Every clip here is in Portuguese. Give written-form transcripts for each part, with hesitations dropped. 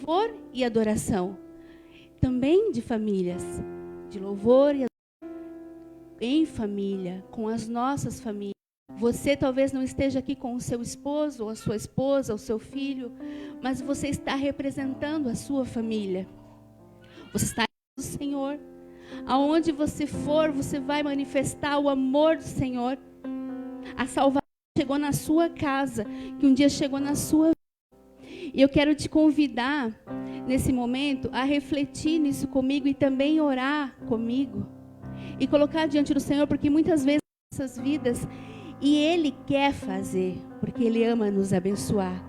louvor e adoração. Também de famílias, de louvor e adoração, em família, com as nossas famílias. Você talvez não esteja aqui com o seu esposo, ou a sua esposa, ou seu filho, mas você está representando a sua família. Você está do Senhor. Aonde você for, você vai manifestar o amor do Senhor. A salvação chegou na sua casa, que um dia chegou na sua vida. E eu quero te convidar, nesse momento, a refletir nisso comigo e também orar comigo. E colocar diante do Senhor, porque muitas vezes nossas vidas, e Ele quer fazer, porque Ele ama nos abençoar.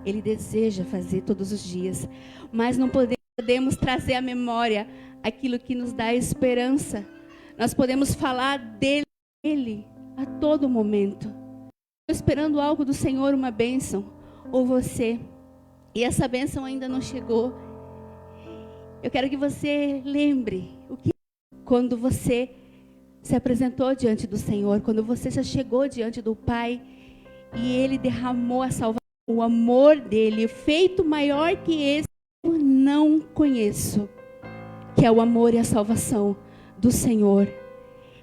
Ele deseja fazer todos os dias. Mas não podemos trazer à memória aquilo que nos dá esperança. Nós podemos falar dele a todo momento. Estou esperando algo do Senhor, uma bênção, ou você, e essa bênção ainda não chegou. Eu quero que você lembre o que quando você se apresentou diante do Senhor, quando você já chegou diante do Pai e Ele derramou a salvação, o amor dele, feito maior que esse, eu não conheço, que é o amor e a salvação do Senhor.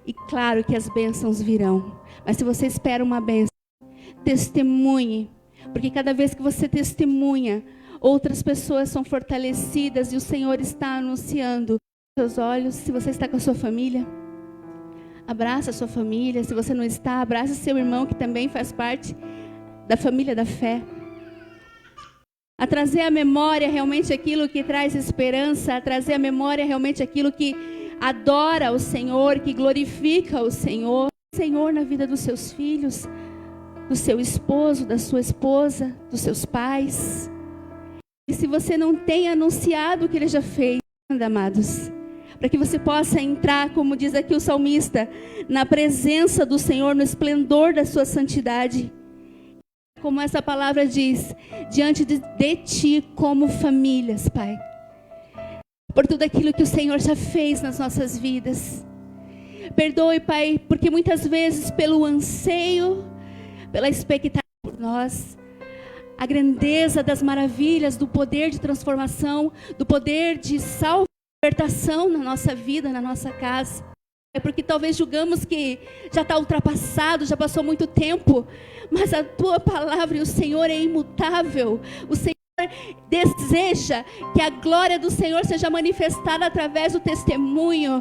E claro que as bênçãos virão, mas se você espera uma bênção, testemunhe, porque cada vez que você testemunha, outras pessoas são fortalecidas e o Senhor está anunciando. Seus olhos, se você está com a sua família, abraça a sua família. Se você não está, abraça seu irmão que também faz parte da família da fé. A trazer à memória realmente aquilo que traz esperança, a trazer à memória realmente aquilo que adora o Senhor, que glorifica o Senhor na vida dos seus filhos, do seu esposo, da sua esposa, dos seus pais. E se você não tem anunciado o que Ele já fez, amados, para que você possa entrar, como diz aqui o salmista, na presença do Senhor, no esplendor da sua santidade. Como essa palavra diz, diante de ti como famílias, Pai. Por tudo aquilo que o Senhor já fez nas nossas vidas. Perdoe, Pai, porque muitas vezes pelo anseio, pela expectativa por nós, a grandeza das maravilhas, do poder de transformação, do poder de salvação, libertação na nossa vida, na nossa casa. É porque talvez julgamos que já está ultrapassado, já passou muito tempo, mas a tua palavra e o Senhor é imutável. O Senhor deseja que a glória do Senhor seja manifestada através do testemunho,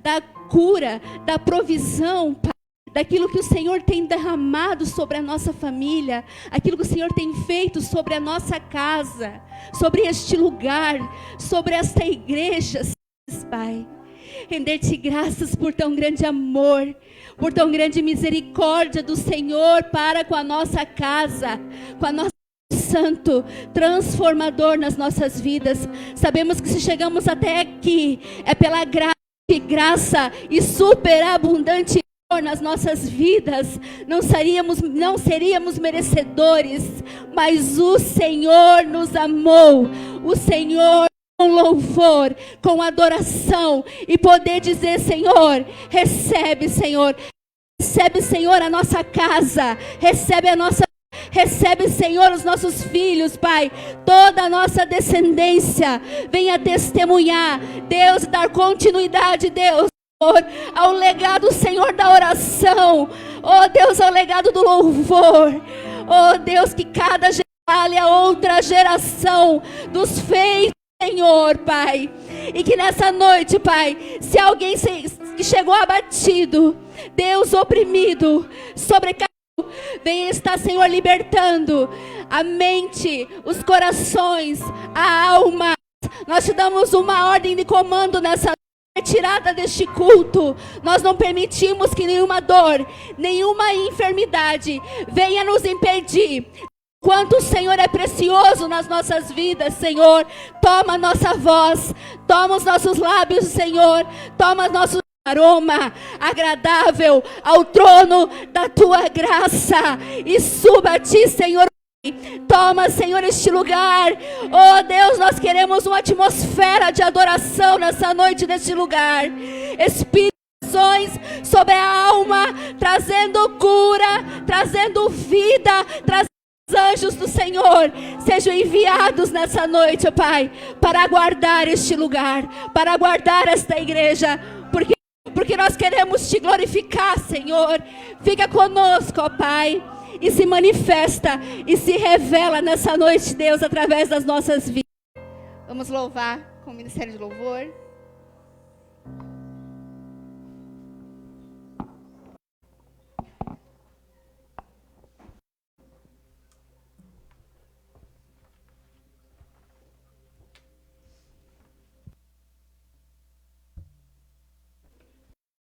da cura, da provisão, Pai, daquilo que o Senhor tem derramado sobre a nossa família, aquilo que o Senhor tem feito sobre a nossa casa, sobre este lugar, sobre esta igreja, Pai. Render-te graças por tão grande amor, por tão grande misericórdia do Senhor para com a nossa casa, com a nossa Santo, transformador nas nossas vidas. Sabemos que se chegamos até aqui, é pela graça e superabundante nas nossas vidas. Não seríamos merecedores, mas o Senhor nos amou. O Senhor, com louvor, com adoração, e poder dizer: Senhor, recebe, Senhor, a nossa casa, recebe, Senhor, os nossos filhos, Pai, toda a nossa descendência, venha testemunhar, Deus, dar continuidade, Deus, ao legado, Senhor, da oração, oh Deus, ao legado do louvor, oh Deus, que cada geração fale a outra geração dos feitos, Senhor, Pai, e que nessa noite, Pai, se alguém que chegou abatido, Deus, oprimido, sobrecarregado, venha estar, Senhor, libertando a mente, os corações, a alma. Nós te damos uma ordem de comando nessa retirada deste culto. Nós não permitimos que nenhuma dor, nenhuma enfermidade venha nos impedir. Quanto o Senhor é precioso nas nossas vidas, Senhor, toma a nossa voz, toma os nossos lábios, Senhor, toma nosso aroma agradável ao trono da tua graça, e suba a ti, Senhor. Toma, Senhor, este lugar. Oh Deus, nós queremos uma atmosfera de adoração nessa noite, neste lugar. Espírito sobre a alma, trazendo cura, trazendo vida, trazendo Os anjos do Senhor sejam enviados nessa noite, ó Pai, para guardar este lugar, para guardar esta igreja, porque nós queremos te glorificar, Senhor. Fica conosco, ó Pai, e se manifesta e se revela nessa noite, Deus, através das nossas vidas. Vamos louvar com o Ministério de Louvor.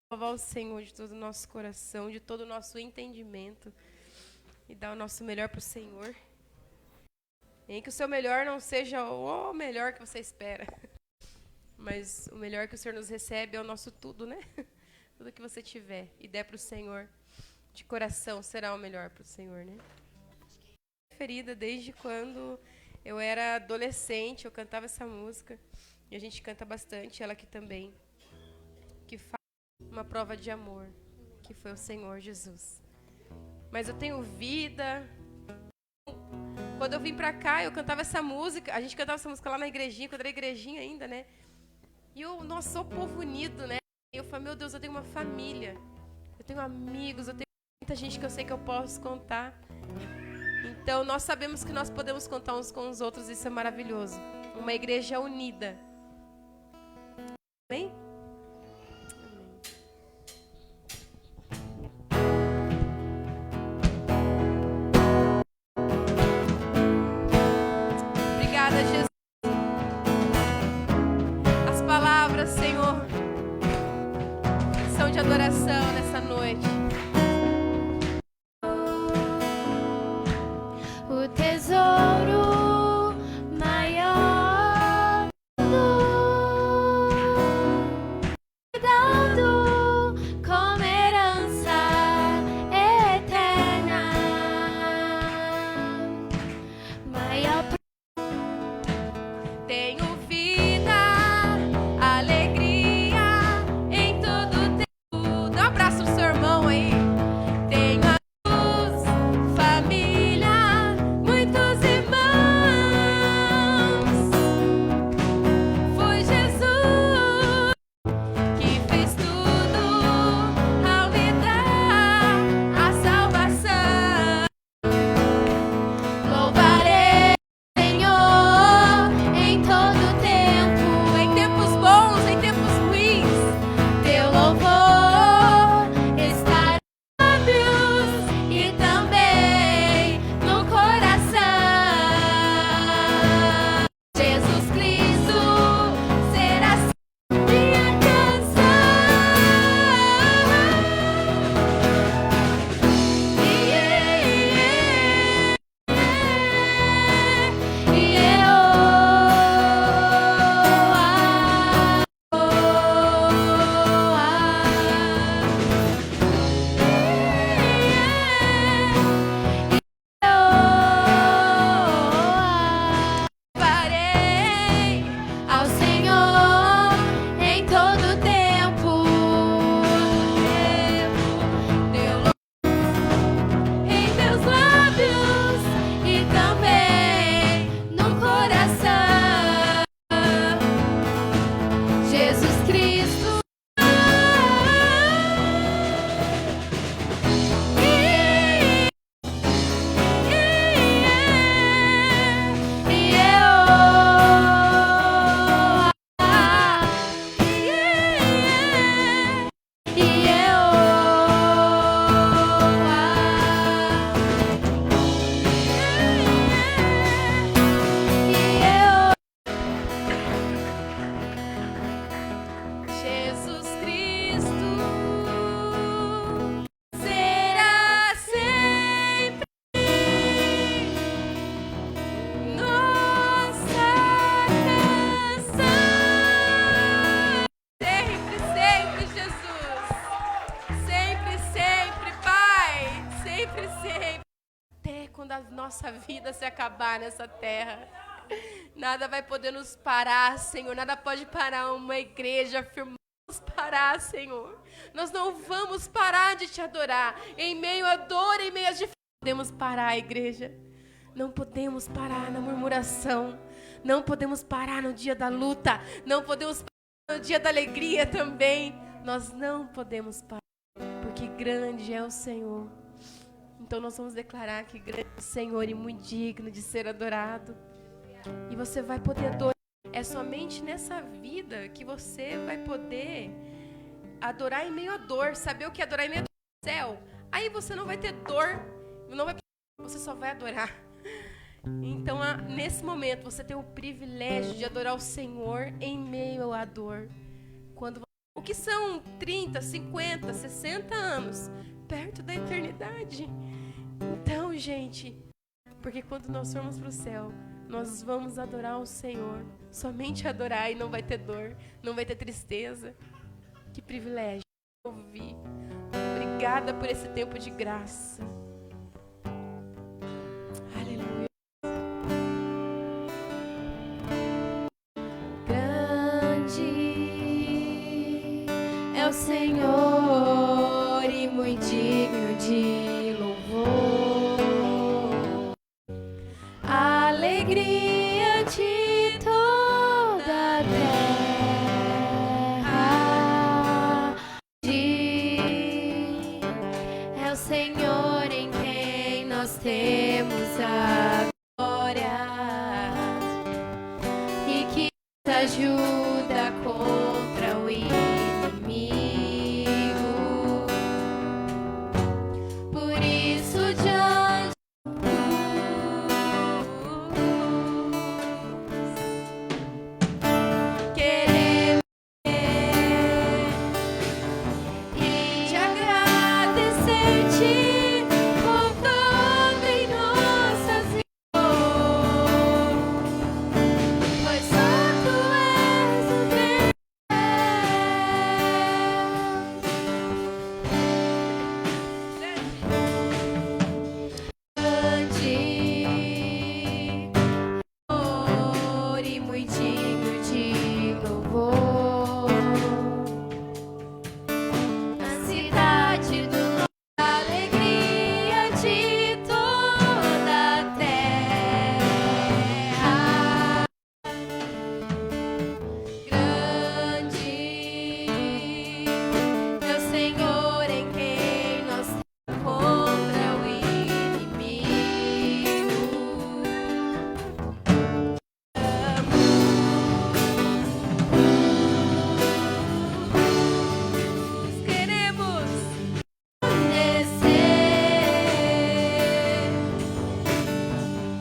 Louvar o Senhor de todo o nosso coração, de todo o nosso entendimento e dar o nosso melhor para o Senhor. Em que o seu melhor não seja o melhor que você espera, mas o melhor que o Senhor nos recebe é o nosso tudo, né? Tudo que você tiver e der para o Senhor, de coração, será o melhor para o Senhor, né? Preferida desde quando eu era adolescente, eu cantava essa música e a gente canta bastante, ela aqui também, que fala uma prova de amor, que foi o Senhor Jesus. Mas eu tenho vida. Quando eu vim pra cá, eu cantava essa música. A gente cantava essa música lá na igrejinha, quando era igrejinha ainda, né? E eu, nossa, sou povo unido, né? E eu falei, meu Deus, eu tenho uma família. Eu tenho amigos, eu tenho muita gente que eu sei que eu posso contar. Então, nós sabemos que nós podemos contar uns com os outros, isso é maravilhoso. Uma igreja unida. Amém? Jesus. As palavras, Senhor, são de adoração nessa noite. O tesouro maior dado como herança eterna, maior. Tenho vida, alegria em todo tempo. Dá um abraço no seu irmão aí. Tenho amigos, família, muitos irmãos. Foi Jesus que fez tudo ao me dar a salvação. Louvarei, Senhor, em todo tempo, em tempos bons, em tempos ruins. Teu louvor está nos lábios e também no coração. Jesus Cristo será sempre minha canção. Farei ao Senhor em todo tempo. Teu em teus lábios e também no coração. Jesus Cristo. Jesus Cristo será sempre nossa canção. Sempre, sempre, Jesus. Sempre, sempre, Pai. Sempre, sempre. Até quando a nossa vida se acabar nessa terra, nada vai poder nos parar, Senhor. Nada pode parar uma igreja firme. Parar, Senhor. Nós não vamos parar de te adorar. Em meio à dor, em meio às dificuldades, podemos parar, igreja. Não podemos parar na murmuração. Não podemos parar no dia da luta. Não podemos parar no dia da alegria também. Nós não podemos parar, porque grande é o Senhor. Então nós vamos declarar que grande é o Senhor e muito digno de ser adorado. E você vai poder adorar. É somente nessa vida que você vai poder adorar em meio à dor. Saber o que é adorar em meio ao céu. Aí você não vai ter dor. Você só vai adorar. Então, nesse momento, você tem o privilégio de adorar o Senhor em meio à dor. O que são 30, 50, 60 anos? Perto da eternidade. Então, gente, porque quando nós formos para o céu, nós vamos adorar o Senhor. Somente adorar e não vai ter dor, não vai ter tristeza. Que privilégio ouvir. Obrigada por esse tempo de graça. Aleluia. Grande é o Senhor e muito digno de louvor. A alegria de toda a terra. É o Senhor em quem nós temos a glória e que nos ajuda contra o inimigo. Por isso diante queremos e te agradecer-te por tudo em nossas vidas, pois só tu és o Deus. Grande e muito digno de louvor. Na cidade do norte, a alegria de toda a terra. Grande é o Senhor em quem nós temos contra o inimigo. Queremos descer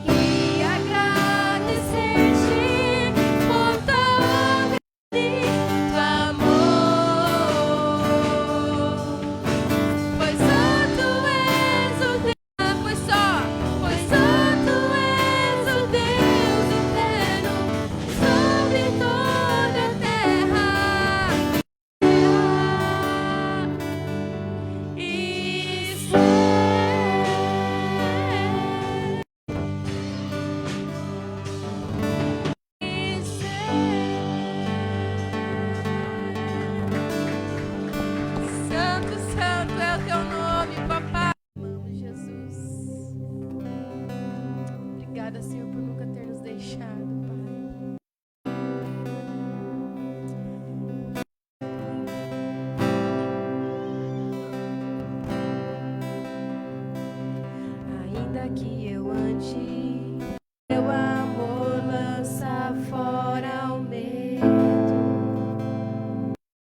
e agradecer-te por todo infinito amor, pois só tu és o Deus, pois só tu és o Deus eterno sobre toda a terra. Santo, santo é o teu nome, papai. Amamos Jesus. Obrigada, Senhor, por nunca ter nos deixado, Pai. Ainda que eu ande, teu amor lança fora o medo.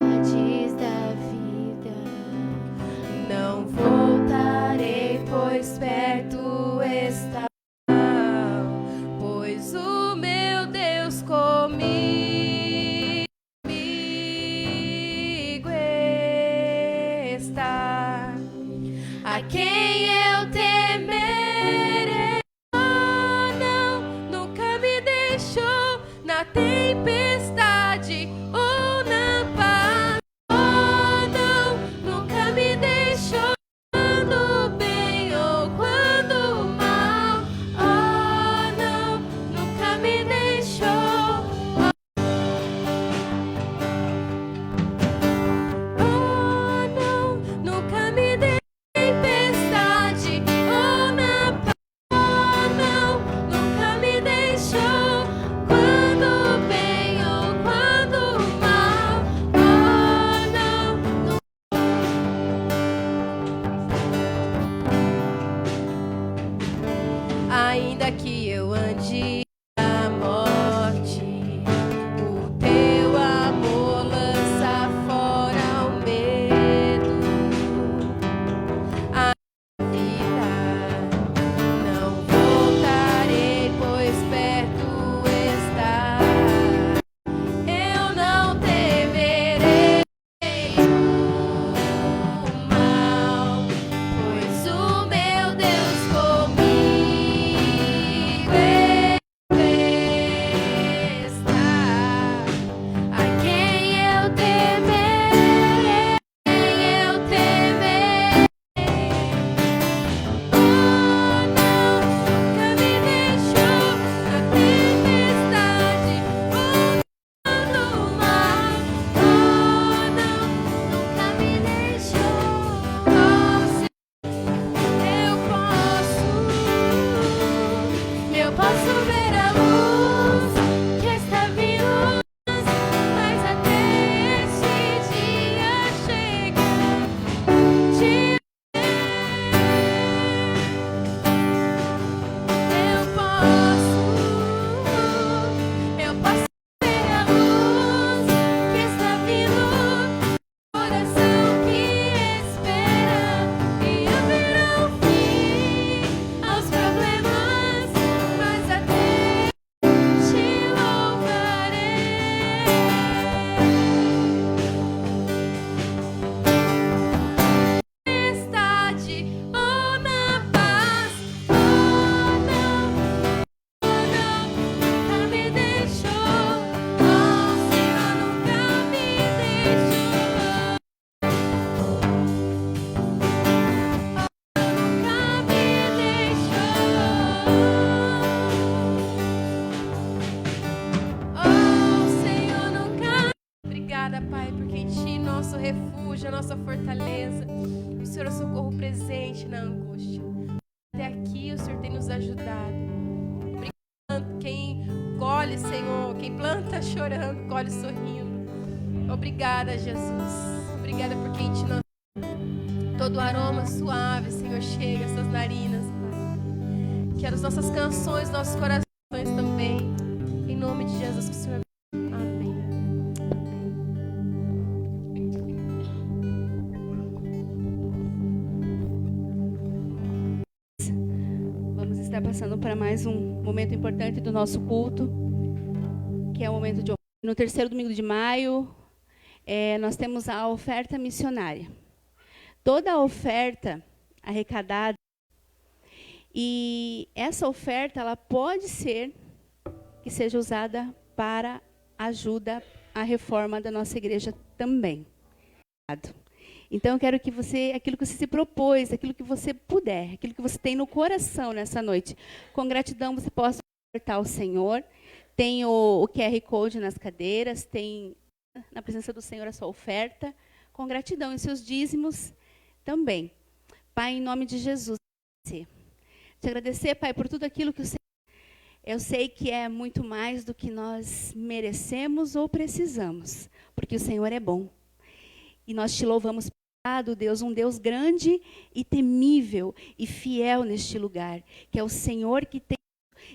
Antes da vida, Não voltarei, pois perto está, pois o meu Deus comigo está. A quem eu temerei? Oh, não, nunca me deixou na tempestade ou na paz. Oh, não, nunca me deixou quando bem ou quando mal. Oh, não, nunca me deixou. Oh, não, nunca me deixou. Tempestade ou na paz. Oh, não, nosso refúgio, a nossa fortaleza. O Senhor é o socorro presente na angústia. Até aqui o Senhor tem nos ajudado. Obrigado. Quem colhe, Senhor, quem planta chorando, colhe sorrindo. Obrigada, Jesus. Obrigada por quem te nasceu. Todo aroma suave, Senhor, chega às suas narinas, Pai. Que as nossas canções, nossos corações também. Em nome de Jesus, que o Senhor... Amém. Vamos estar passando para mais um momento importante do nosso culto, que é o momento de... No terceiro domingo de maio, nós temos a oferta missionária. Toda a oferta arrecadada, e essa oferta ela pode ser que seja usada para ajuda à reforma da nossa igreja também. Então eu quero que você, aquilo que você se propôs, aquilo que você puder, aquilo que você tem no coração nessa noite, com gratidão você possa ofertar ao Senhor. Tem o QR Code nas cadeiras, tem na presença do Senhor a sua oferta, com gratidão em seus dízimos também. Pai, em nome de Jesus, te agradecer, Pai, por tudo aquilo que o Senhor... Eu sei que é muito mais do que nós merecemos ou precisamos, porque o Senhor é bom. E nós te louvamos, Deus, um Deus grande e temível e fiel neste lugar, que é o Senhor que tem.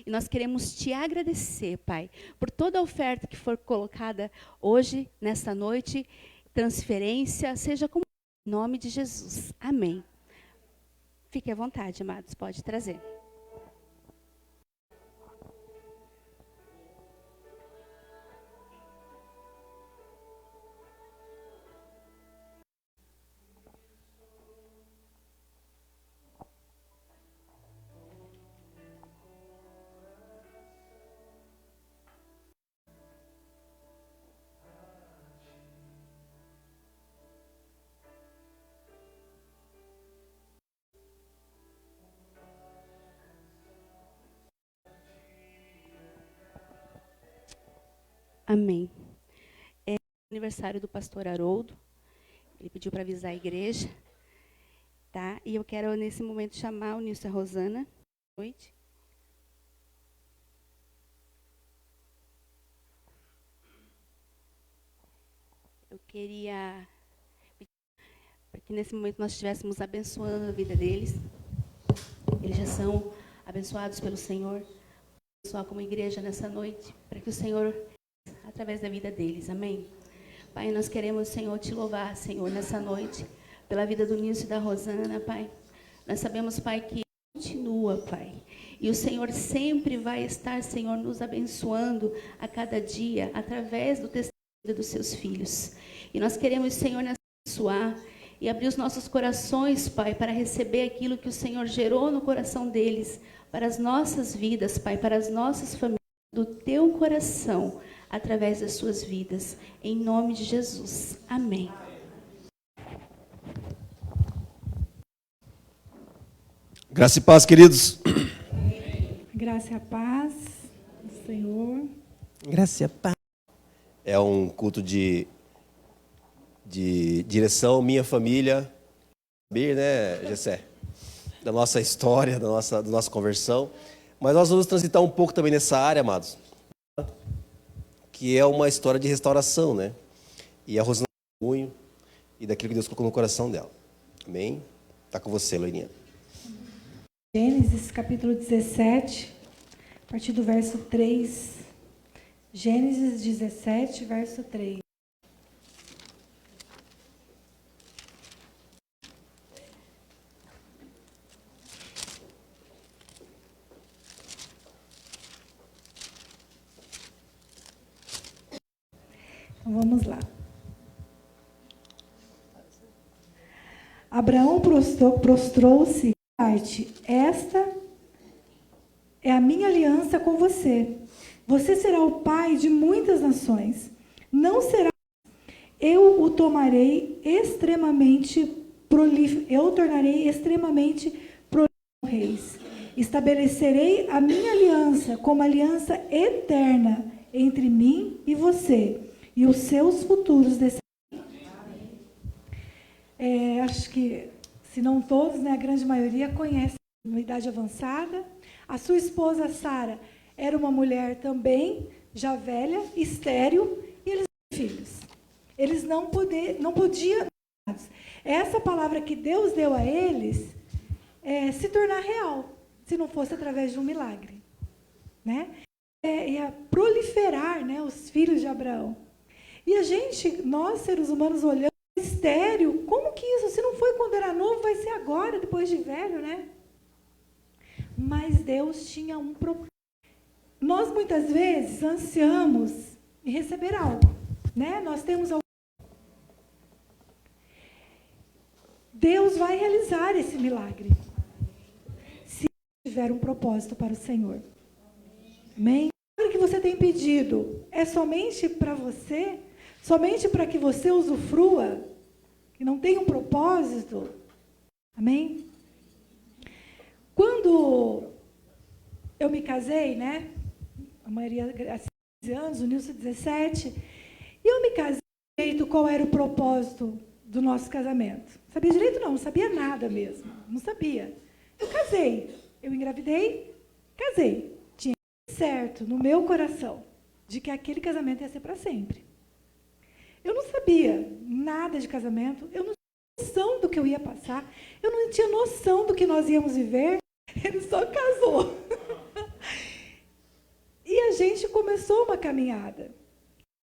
E nós queremos te agradecer, Pai, por toda a oferta que for colocada hoje, nesta noite, transferência, seja como em nome de Jesus. Amém. Fique à vontade, amados, pode trazer. Amém. É o aniversário do pastor Haroldo. Ele pediu para avisar a igreja. Tá? E eu quero, nesse momento, chamar o Nilson e a Rosana. Boa noite. Eu queria pedir para que, nesse momento, nós estivéssemos abençoando a vida deles. Eles já são abençoados pelo Senhor. Abençoar como igreja nessa noite, para que o Senhor... através da vida deles, amém? Pai, nós queremos, Senhor, te louvar, Senhor, nessa noite, pela vida do Nilson e da Rosana, Pai. Nós sabemos, Pai, que continua, Pai. E o Senhor sempre vai estar, Senhor, nos abençoando a cada dia, através do testemunho dos seus filhos. E nós queremos, Senhor, nos abençoar e abrir os nossos corações, Pai, para receber aquilo que o Senhor gerou no coração deles, para as nossas vidas, Pai, para as nossas famílias, do teu coração, através das suas vidas, em nome de Jesus. Amém. Graça e paz, queridos. Graça e a paz do Senhor. Graça e a paz. É um culto de direção, minha família, saber, né, Gessé? Da nossa história, da nossa conversão. Mas nós vamos transitar um pouco também nessa área, amados, que é uma história de restauração, né? E a Rosana tem testemunho e daquilo que Deus colocou no coração dela. Amém? Está com você, Loirinha. Gênesis, capítulo 17, a partir do verso 3. Gênesis 17, verso 3. Então, vamos lá. Abraão prostrou-se. Esta é a minha aliança com você. Você será o pai de muitas nações. Não será. Eu o tornarei extremamente prolífero. Eu tornarei extremamente prolífero reis. Estabelecerei a minha aliança como aliança eterna entre mim e você e os seus futuros descendentes. acho que, se não todos, né, a grande maioria conhece uma idade avançada. A sua esposa, Sara, era uma mulher também, já velha, estéril, e eles tinham filhos. Eles não podiam. Essa palavra que Deus deu a eles se tornar real, se não fosse através de um milagre. Né? Ia proliferar, né, os filhos de Abraão. E a gente, nós seres humanos, olhando estéril, como que isso? Se não foi quando era novo, vai ser agora, depois de velho, né? Mas Deus tinha um propósito. Nós, muitas vezes, ansiamos em receber algo, né? Nós temos algo. Deus vai realizar esse milagre, se tiver um propósito para o Senhor. Amém? O que você tem pedido é somente para você? Somente para que você usufrua? Que não tem um propósito? Amém? Quando eu me casei, né? A Maria há 15 anos, o Nilson 17. E eu me casei direito qual era o propósito do nosso casamento. Sabia direito não sabia nada mesmo. Não sabia. Eu casei. Eu engravidei, casei. Tinha certo no meu coração de que aquele casamento ia ser para sempre. Eu não sabia nada de casamento, eu não tinha noção do que eu ia passar, eu não tinha noção do que nós íamos viver. Ele só casou. E a gente começou uma caminhada.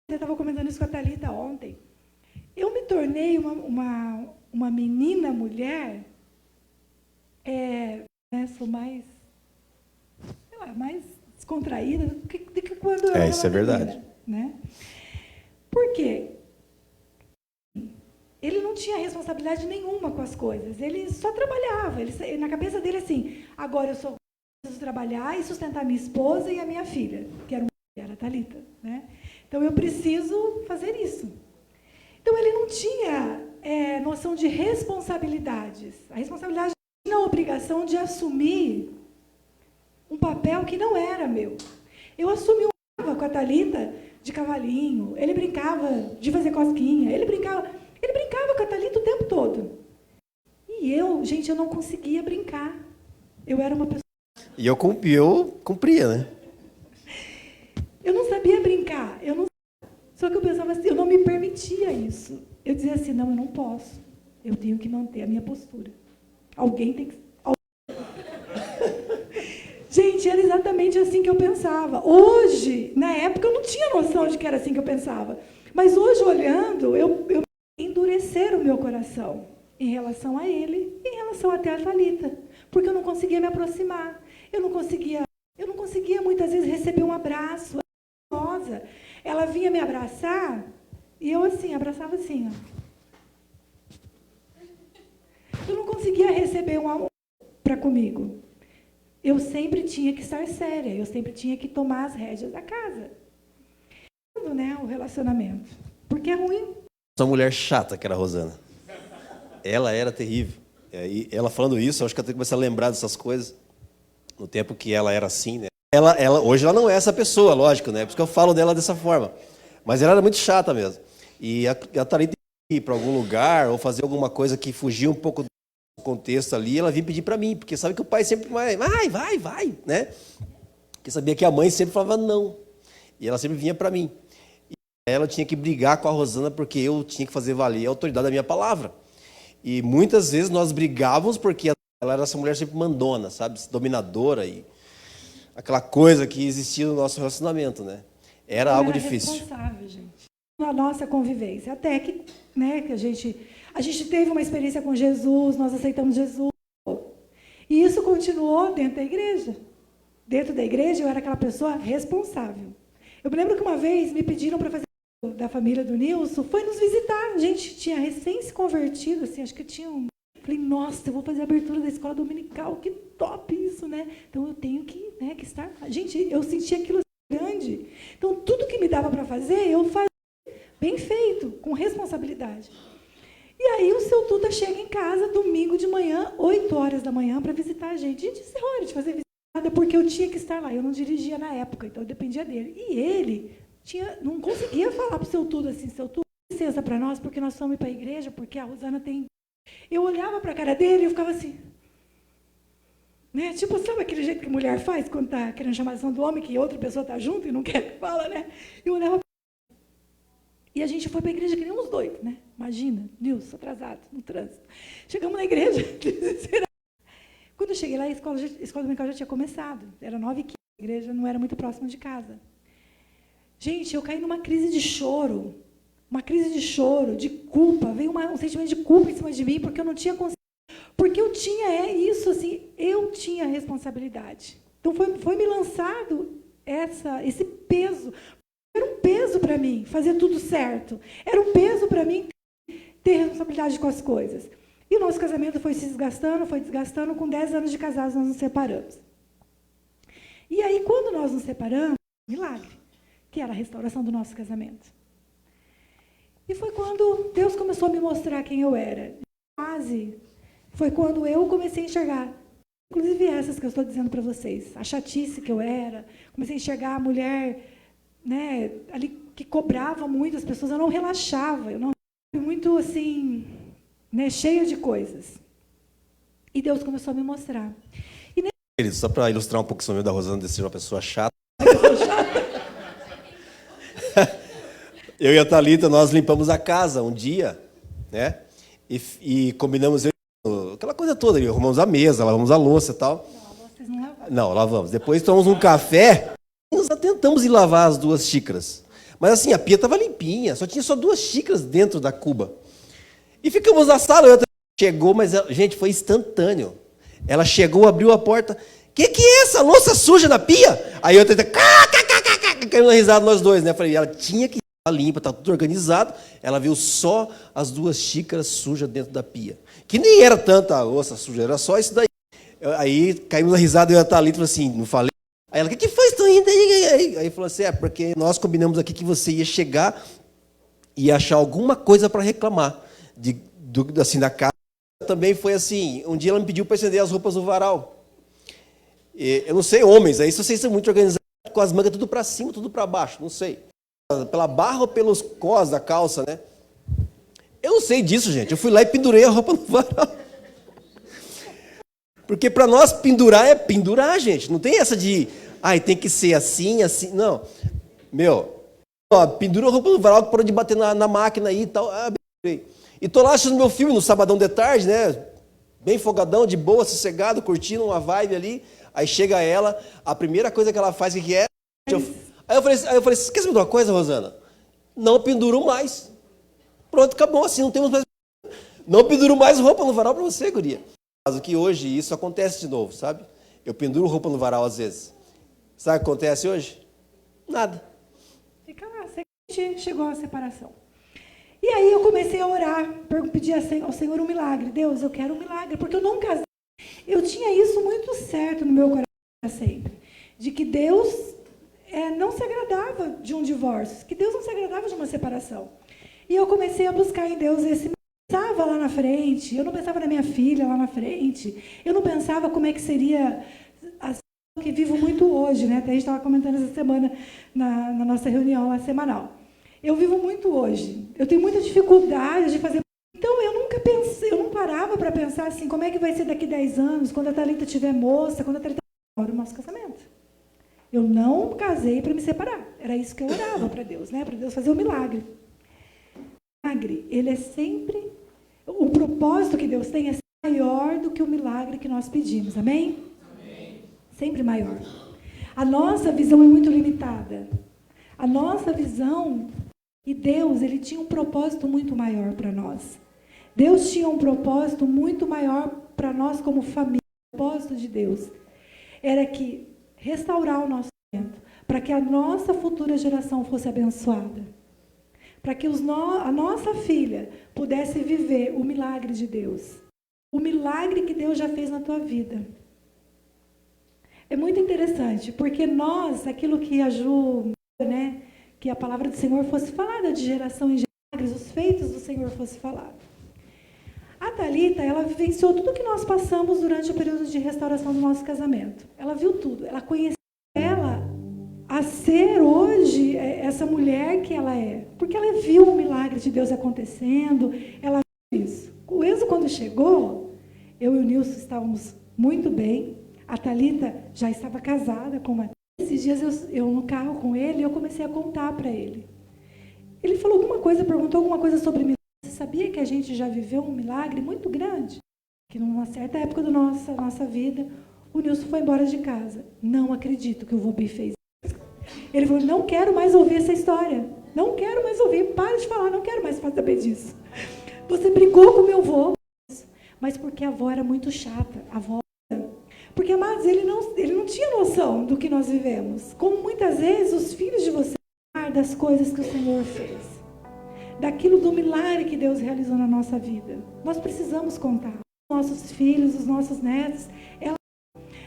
Eu estava comentando isso com a Thalita ontem. Eu me tornei uma menina, mulher, sou mais, sei lá, mais descontraída do que quando eu era isso é menina, verdade. né? Por quê? Ele não tinha responsabilidade nenhuma com as coisas. Ele só trabalhava. Na cabeça dele, assim, agora eu só preciso trabalhar e sustentar minha esposa e a minha filha, que era a Thalita, né? Então, eu preciso fazer isso. Então, ele não tinha noção de responsabilidades. A responsabilidade tinha a obrigação de assumir um papel que não era meu. Eu assumi com a Thalita de cavalinho, ele brincava de fazer cosquinha, ele brincava com a Thalita o tempo todo. E eu não conseguia brincar. Eu era uma pessoa... E eu cumpria, né? Eu não sabia brincar. Só que eu pensava assim, eu não me permitia isso. Eu dizia assim, não, eu não posso. Eu tenho que manter a minha postura. Alguém tem que... Gente, era exatamente assim que eu pensava. Hoje, na época, eu não tinha noção de que era assim que eu pensava. Mas hoje, olhando, eu endurecer o meu coração em relação a ele, em relação até a Thalita. Porque eu não conseguia me aproximar. Eu não conseguia muitas vezes receber um abraço. Ela vinha me abraçar e eu assim, abraçava assim, ó. Eu não conseguia receber um amor para comigo. Eu sempre tinha que estar séria, eu sempre tinha que tomar as rédeas da casa. Né, o relacionamento. Porque é ruim. Essa mulher chata que era a Rosana. Ela era terrível. E ela falando isso, eu acho que eu tenho que começar a lembrar dessas coisas. No tempo que ela era assim, né? Hoje ela não é essa pessoa, lógico, né? Por isso que eu falo dela dessa forma. Mas ela era muito chata mesmo. E a Thalita ia ir para algum lugar ou fazer alguma coisa que fugia um pouco do contexto ali, ela vinha pedir para mim, porque sabe que o pai sempre vai, né? Porque sabia que a mãe sempre falava não. E ela sempre vinha para mim. E ela tinha que brigar com a Rosana porque eu tinha que fazer valer a autoridade da minha palavra. E muitas vezes nós brigávamos porque ela era essa mulher sempre mandona, sabe? Dominadora e aquela coisa que existia no nosso relacionamento, né? Era algo difícil. Responsável, gente. Na nossa convivência, até que, né, que a gente teve uma experiência com Jesus, nós aceitamos Jesus. E isso continuou dentro da igreja. Dentro da igreja, eu era aquela pessoa responsável. Eu me lembro que uma vez me pediram para fazer da família do Nilson, foi nos visitar. A gente tinha recém se convertido, assim, acho que tinha um... Falei, nossa, eu vou fazer a abertura da escola dominical, que top isso, né? Então, eu tenho que, né, que estar... Gente, eu sentia aquilo grande. Então, tudo que me dava para fazer, eu fazia bem feito, com responsabilidade. E aí, o seu Tuta chega em casa, domingo de manhã, 8 horas da manhã, para visitar a gente. Gente, isso é hora de fazer visitada, porque eu tinha que estar lá. Eu não dirigia na época, então eu dependia dele. E ele não conseguia falar para o seu Tuta assim, seu Tuta, licença para nós, porque nós somos para a igreja, porque a Rosana tem Eu olhava para a cara dele e eu ficava assim. Né? Tipo, sabe aquele jeito que mulher faz quando está querendo chamar a atenção do homem, que outra pessoa está junto e não quer que fala, né? Eu olhava. E a gente foi para a igreja que nem uns doidos, né? Imagina, Nilson, atrasado, no trânsito. Chegamos na igreja, quando eu cheguei lá, a escola dominical já tinha começado. Era 9h15, a igreja não era muito próxima de casa. Gente, eu caí numa crise de choro. Uma crise de choro, de culpa. Veio um sentimento de culpa em cima de mim, porque eu não tinha consciência. Porque eu tinha isso, assim, eu tinha responsabilidade. Então, foi me lançado esse peso. Era um peso para mim fazer tudo certo. Era um peso para mim ter responsabilidade com as coisas. E o nosso casamento foi se desgastando, foi desgastando. Com 10 anos de casados, nós nos separamos. E aí, quando nós nos separamos, milagre, que era a restauração do nosso casamento. E foi quando Deus começou a me mostrar quem eu era. Foi quando eu comecei a enxergar, inclusive essas que eu estou dizendo para vocês, a chatice que eu era, comecei a enxergar a mulher, né, ali que cobrava muito as pessoas, eu não relaxava, eu não fui muito assim, né, cheia de coisas. E Deus começou a me mostrar. Só para ilustrar um pouco o sonho da Rosana de ser uma pessoa chata. Eu e a Thalita, nós limpamos a casa um dia, né? E combinamos aquela coisa toda, arrumamos a mesa, lavamos a louça e tal. Não, vocês não lavaram. Não, lavamos. Depois tomamos um café, nós tentamos ir lavar as 2 xícaras. Mas assim, a pia estava limpinha, tinha só 2 xícaras dentro da cuba. E ficamos na sala, chegou, mas, gente, foi instantâneo. Ela chegou, abriu a porta, que é essa louça suja na pia? Aí eu tentei, caiu na risada nós dois, né? Falei, ela tinha que estar limpa, tá tudo organizado. Ela viu só as 2 xícaras sujas dentro da pia. Que nem era tanta louça suja, era só isso daí. Aí caímos na risada, eu e a Thalita, falei assim, não falei? Aí ela, o que foi? Estão indo aí? Aí falou assim, porque nós combinamos aqui que você ia chegar e achar alguma coisa para reclamar assim, da casa. Também foi assim, um dia ela me pediu para estender as roupas do varal. Eu não sei, homens, aí se vocês são muito organizados, com as mangas tudo para cima, tudo para baixo, não sei. Pela barra ou pelos cós da calça, né? Eu não sei disso, gente. Eu fui lá e pendurei a roupa no varal. Porque para nós pendurar é pendurar, gente. Não tem essa de, tem que ser assim, assim. Não. Pendura a roupa no varal, parou de bater na máquina aí e tal. E tô lá assistindo meu filme no sabadão de tarde, né? Bem folgadão, de boa, sossegado, curtindo uma vibe ali. Aí chega ela, a primeira coisa que ela faz, o que é? Aí eu falei, você quer saber de uma coisa, Rosana? Não penduro mais. Pronto, acabou assim, não temos mais. Não penduro mais roupa no varal para você, guria. Mas que hoje isso acontece de novo, sabe? Eu penduro roupa no varal às vezes. Sabe o que acontece hoje? Nada. Fica lá, chegou a separação. E aí eu comecei a orar, pedir ao Senhor um milagre. Deus, eu quero um milagre, porque eu não casei. Eu tinha isso muito certo no meu coração sempre, de que Deus não se agradava de um divórcio, que Deus não se agradava de uma separação. E eu comecei a buscar em Deus esse. Eu não pensava lá na frente, eu não pensava na minha filha lá na frente, eu não pensava como é que seria a situação que vivo muito hoje, né? Até a gente estava comentando essa semana na nossa reunião lá semanal. Eu vivo muito hoje, eu tenho muita dificuldade de fazer. Então, eu nunca pensei, eu não parava para pensar assim, como é que vai ser daqui 10 anos, quando a Thalita tiver moça, quando a Thalita o nosso casamento. Eu não casei para me separar. Era isso que eu orava para Deus, né? Para Deus fazer o milagre. O milagre, ele é sempre... O propósito que Deus tem é maior do que o milagre que nós pedimos. Amém? Amém. Sempre maior. A nossa visão é muito limitada. A nossa visão... E Deus, ele tinha um propósito muito maior para nós. Deus tinha um propósito muito maior para nós como família. O propósito de Deus era que restaurar o nosso casamento, para que a nossa futura geração fosse abençoada, para que a nossa filha pudesse viver o milagre de Deus, o milagre que Deus já fez na tua vida. É muito interessante, porque nós, aquilo que a Ju, né, que a palavra do Senhor fosse falada de geração em milagres, os feitos do Senhor fosse falado. A Thalita, ela vivenciou tudo que nós passamos durante o período de restauração do nosso casamento. Ela viu tudo. Ela conheceu ela a ser hoje essa mulher que ela é. Porque ela viu o milagre de Deus acontecendo, ela viu isso. Enzo, quando chegou, eu e o Nilson estávamos muito bem. A Thalita já estava casada com uma... Esses dias eu no carro com ele, eu comecei a contar para ele. Ele falou alguma coisa, perguntou alguma coisa sobre milagre. Você sabia que a gente já viveu um milagre muito grande? Que numa certa época da nossa vida, o Nilson foi embora de casa. Não acredito que o Vobi fez isso. Ele falou, não quero mais ouvir essa história. Não quero mais ouvir. Para de falar, não quero mais saber disso. Você brigou com meu avô. Mas porque a avó era muito chata. A avó... Porque, amados, ele não tinha noção do que nós vivemos. Como muitas vezes os filhos de vocês falam das coisas que o Senhor fez. Daquilo do milagre que Deus realizou na nossa vida. Nós precisamos contar. Os nossos filhos, os nossos netos.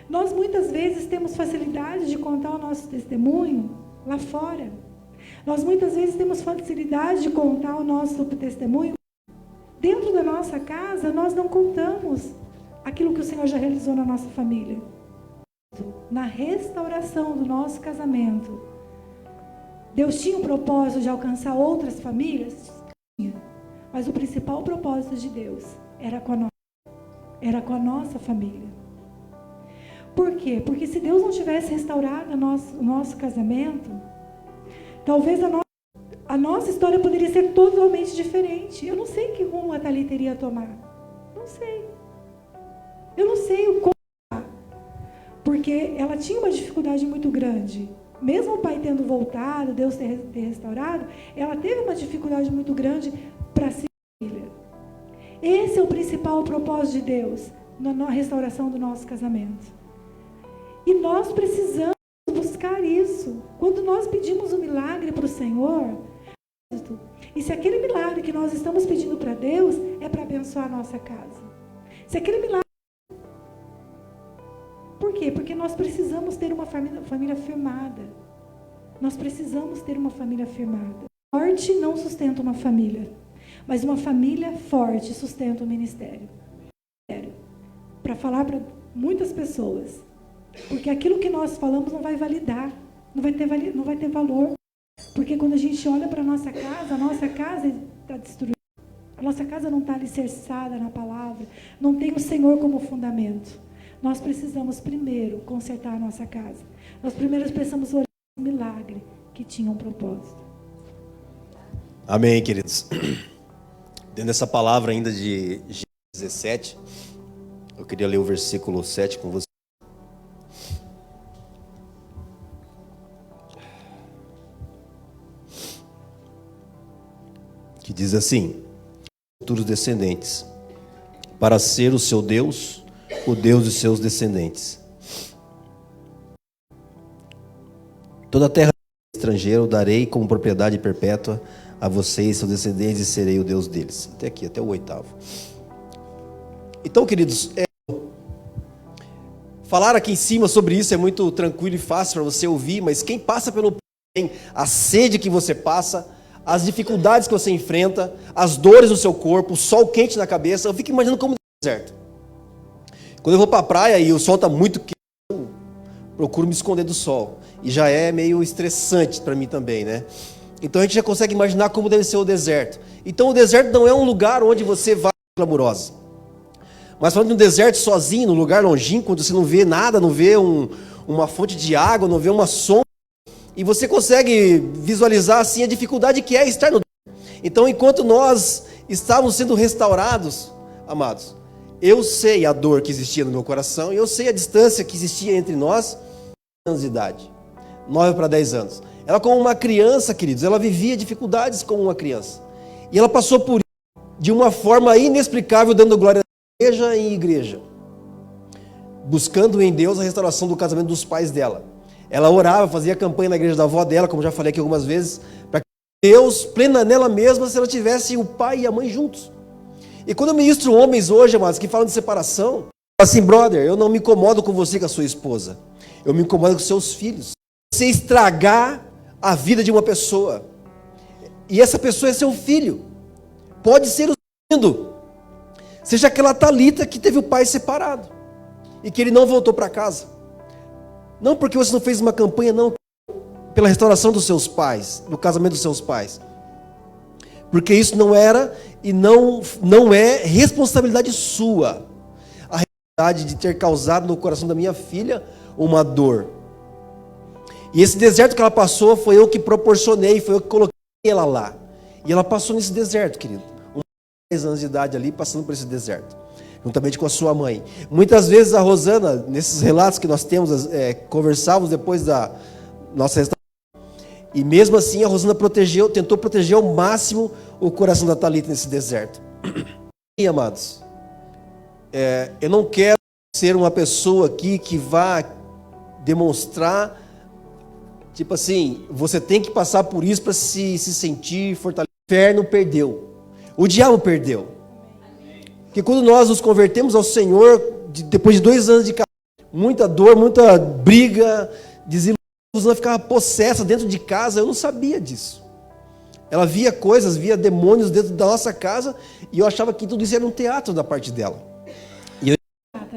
Nós muitas vezes temos facilidade de contar o nosso testemunho lá fora. Nós muitas vezes temos facilidade de contar o nosso testemunho. Dentro da nossa casa, nós não contamos aquilo que o Senhor já realizou na nossa família. Na restauração do nosso casamento, Deus tinha o propósito de alcançar outras famílias? Tinha. Mas o principal propósito de Deus era com a nossa família. Por quê? Porque se Deus não tivesse restaurado o nosso casamento, talvez a nossa história poderia ser totalmente diferente. Eu não sei que rumo a Thalita iria tomar. Não sei. Eu não sei o como. Porque ela tinha uma dificuldade muito grande. Mesmo o pai tendo voltado, Deus ter restaurado, ela teve uma dificuldade muito grande para ser filha. Esse é o principal propósito de Deus na restauração do nosso casamento. E nós precisamos buscar isso. Quando nós pedimos um milagre para o Senhor, e se aquele milagre que nós estamos pedindo para Deus é para abençoar a nossa casa. Se aquele milagre... Por quê? Porque nós precisamos ter uma família firmada. Nós precisamos ter uma família firmada. Forte não sustenta uma família, mas uma família forte sustenta o ministério. Para falar para muitas pessoas. Porque aquilo que nós falamos não vai validar, não vai ter valor. Porque quando a gente olha para a nossa casa está destruída. A nossa casa não está alicerçada na palavra, não tem o Senhor como fundamento. Nós precisamos primeiro consertar a nossa casa. Nós primeiro precisamos olhar o milagre que tinha um propósito. Amém, queridos. Dentro dessa palavra ainda de Gênesis 17, eu queria ler o versículo 7 com você. Que diz assim: futuros descendentes, para ser o seu Deus, o Deus de seus descendentes. Toda a terra estrangeira eu darei como propriedade perpétua a vocês, seus descendentes, e serei o Deus deles. Até aqui, até o 8º. Então, queridos, falar aqui em cima sobre isso é muito tranquilo e fácil para você ouvir, mas quem passa pelo a sede que você passa, as dificuldades que você enfrenta, as dores no seu corpo, o sol quente na cabeça, eu fico imaginando como é o deserto. Quando eu vou para a praia e o sol está muito quente, eu procuro me esconder do sol. E já é meio estressante para mim também, né? Então a gente já consegue imaginar como deve ser o deserto. Então o deserto não é um lugar onde você vai clamorosa. Mas falando de um deserto sozinho, num lugar longínquo, quando você não vê nada, não vê uma fonte de água, não vê uma sombra, e você consegue visualizar assim a dificuldade que é estar no deserto. Então enquanto nós estávamos sendo restaurados, amados, eu sei a dor que existia no meu coração, e eu sei a distância que existia entre nós, anos de idade, 9 para 10 anos. Ela, como uma criança, queridos, ela vivia dificuldades como uma criança. E ela passou por isso de uma forma inexplicável, dando glória a igreja em igreja, buscando em Deus a restauração do casamento dos pais dela. Ela orava, fazia campanha na igreja da avó dela, como já falei aqui algumas vezes, para que Deus, plena nela mesma, se ela tivesse o pai e a mãe juntos. E quando eu ministro homens hoje, amados, que falam de separação, assim, brother, eu não me incomodo com você e com a sua esposa, eu me incomodo com seus filhos. Você estragar a vida de uma pessoa, e essa pessoa é seu filho, pode ser o filho, seja aquela Thalita que teve o pai separado, e que ele não voltou para casa, não porque você não fez uma campanha, não, pela restauração dos seus pais, no casamento dos seus pais, Porque isso não era e não é responsabilidade sua. A responsabilidade de ter causado no coração da minha filha uma dor. E esse deserto que ela passou foi eu que proporcionei, foi eu que coloquei ela lá. E ela passou nesse deserto, querido. 10 anos de idade ali, passando por esse deserto. Juntamente com a sua mãe. Muitas vezes a Rosana, nesses relatos que nós temos, conversávamos depois da nossa restauração. E mesmo assim a Rosana tentou proteger ao máximo o coração da Thalita nesse deserto. E, amados, eu não quero ser uma pessoa aqui que vá demonstrar, tipo assim, você tem que passar por isso para se sentir fortalecido. O inferno perdeu. O diabo perdeu. Porque quando nós nos convertemos ao Senhor, depois de 2 anos de casa, muita dor, muita briga, desilusão, ela ficava possessa dentro de casa, eu não sabia disso. Ela via coisas, via demônios dentro da nossa casa, e eu achava que tudo isso era um teatro da parte dela. E eu...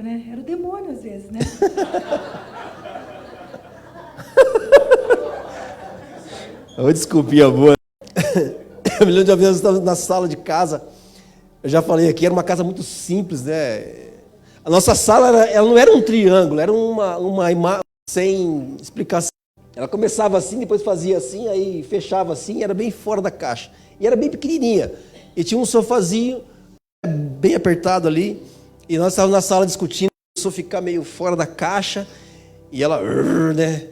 né? Era o demônio às vezes, né? Ô, desculpinha boa. Eu me lembro de uma vez eu estava na sala de casa, eu já falei aqui, era uma casa muito simples, né? A nossa sala ela não era um triângulo, era uma imagem sem explicação. Ela começava assim, depois fazia assim, aí fechava assim, era bem fora da caixa. E era bem pequenininha. E tinha um sofazinho bem apertado ali, e nós estávamos na sala discutindo, começou a ficar meio fora da caixa, e ela, né?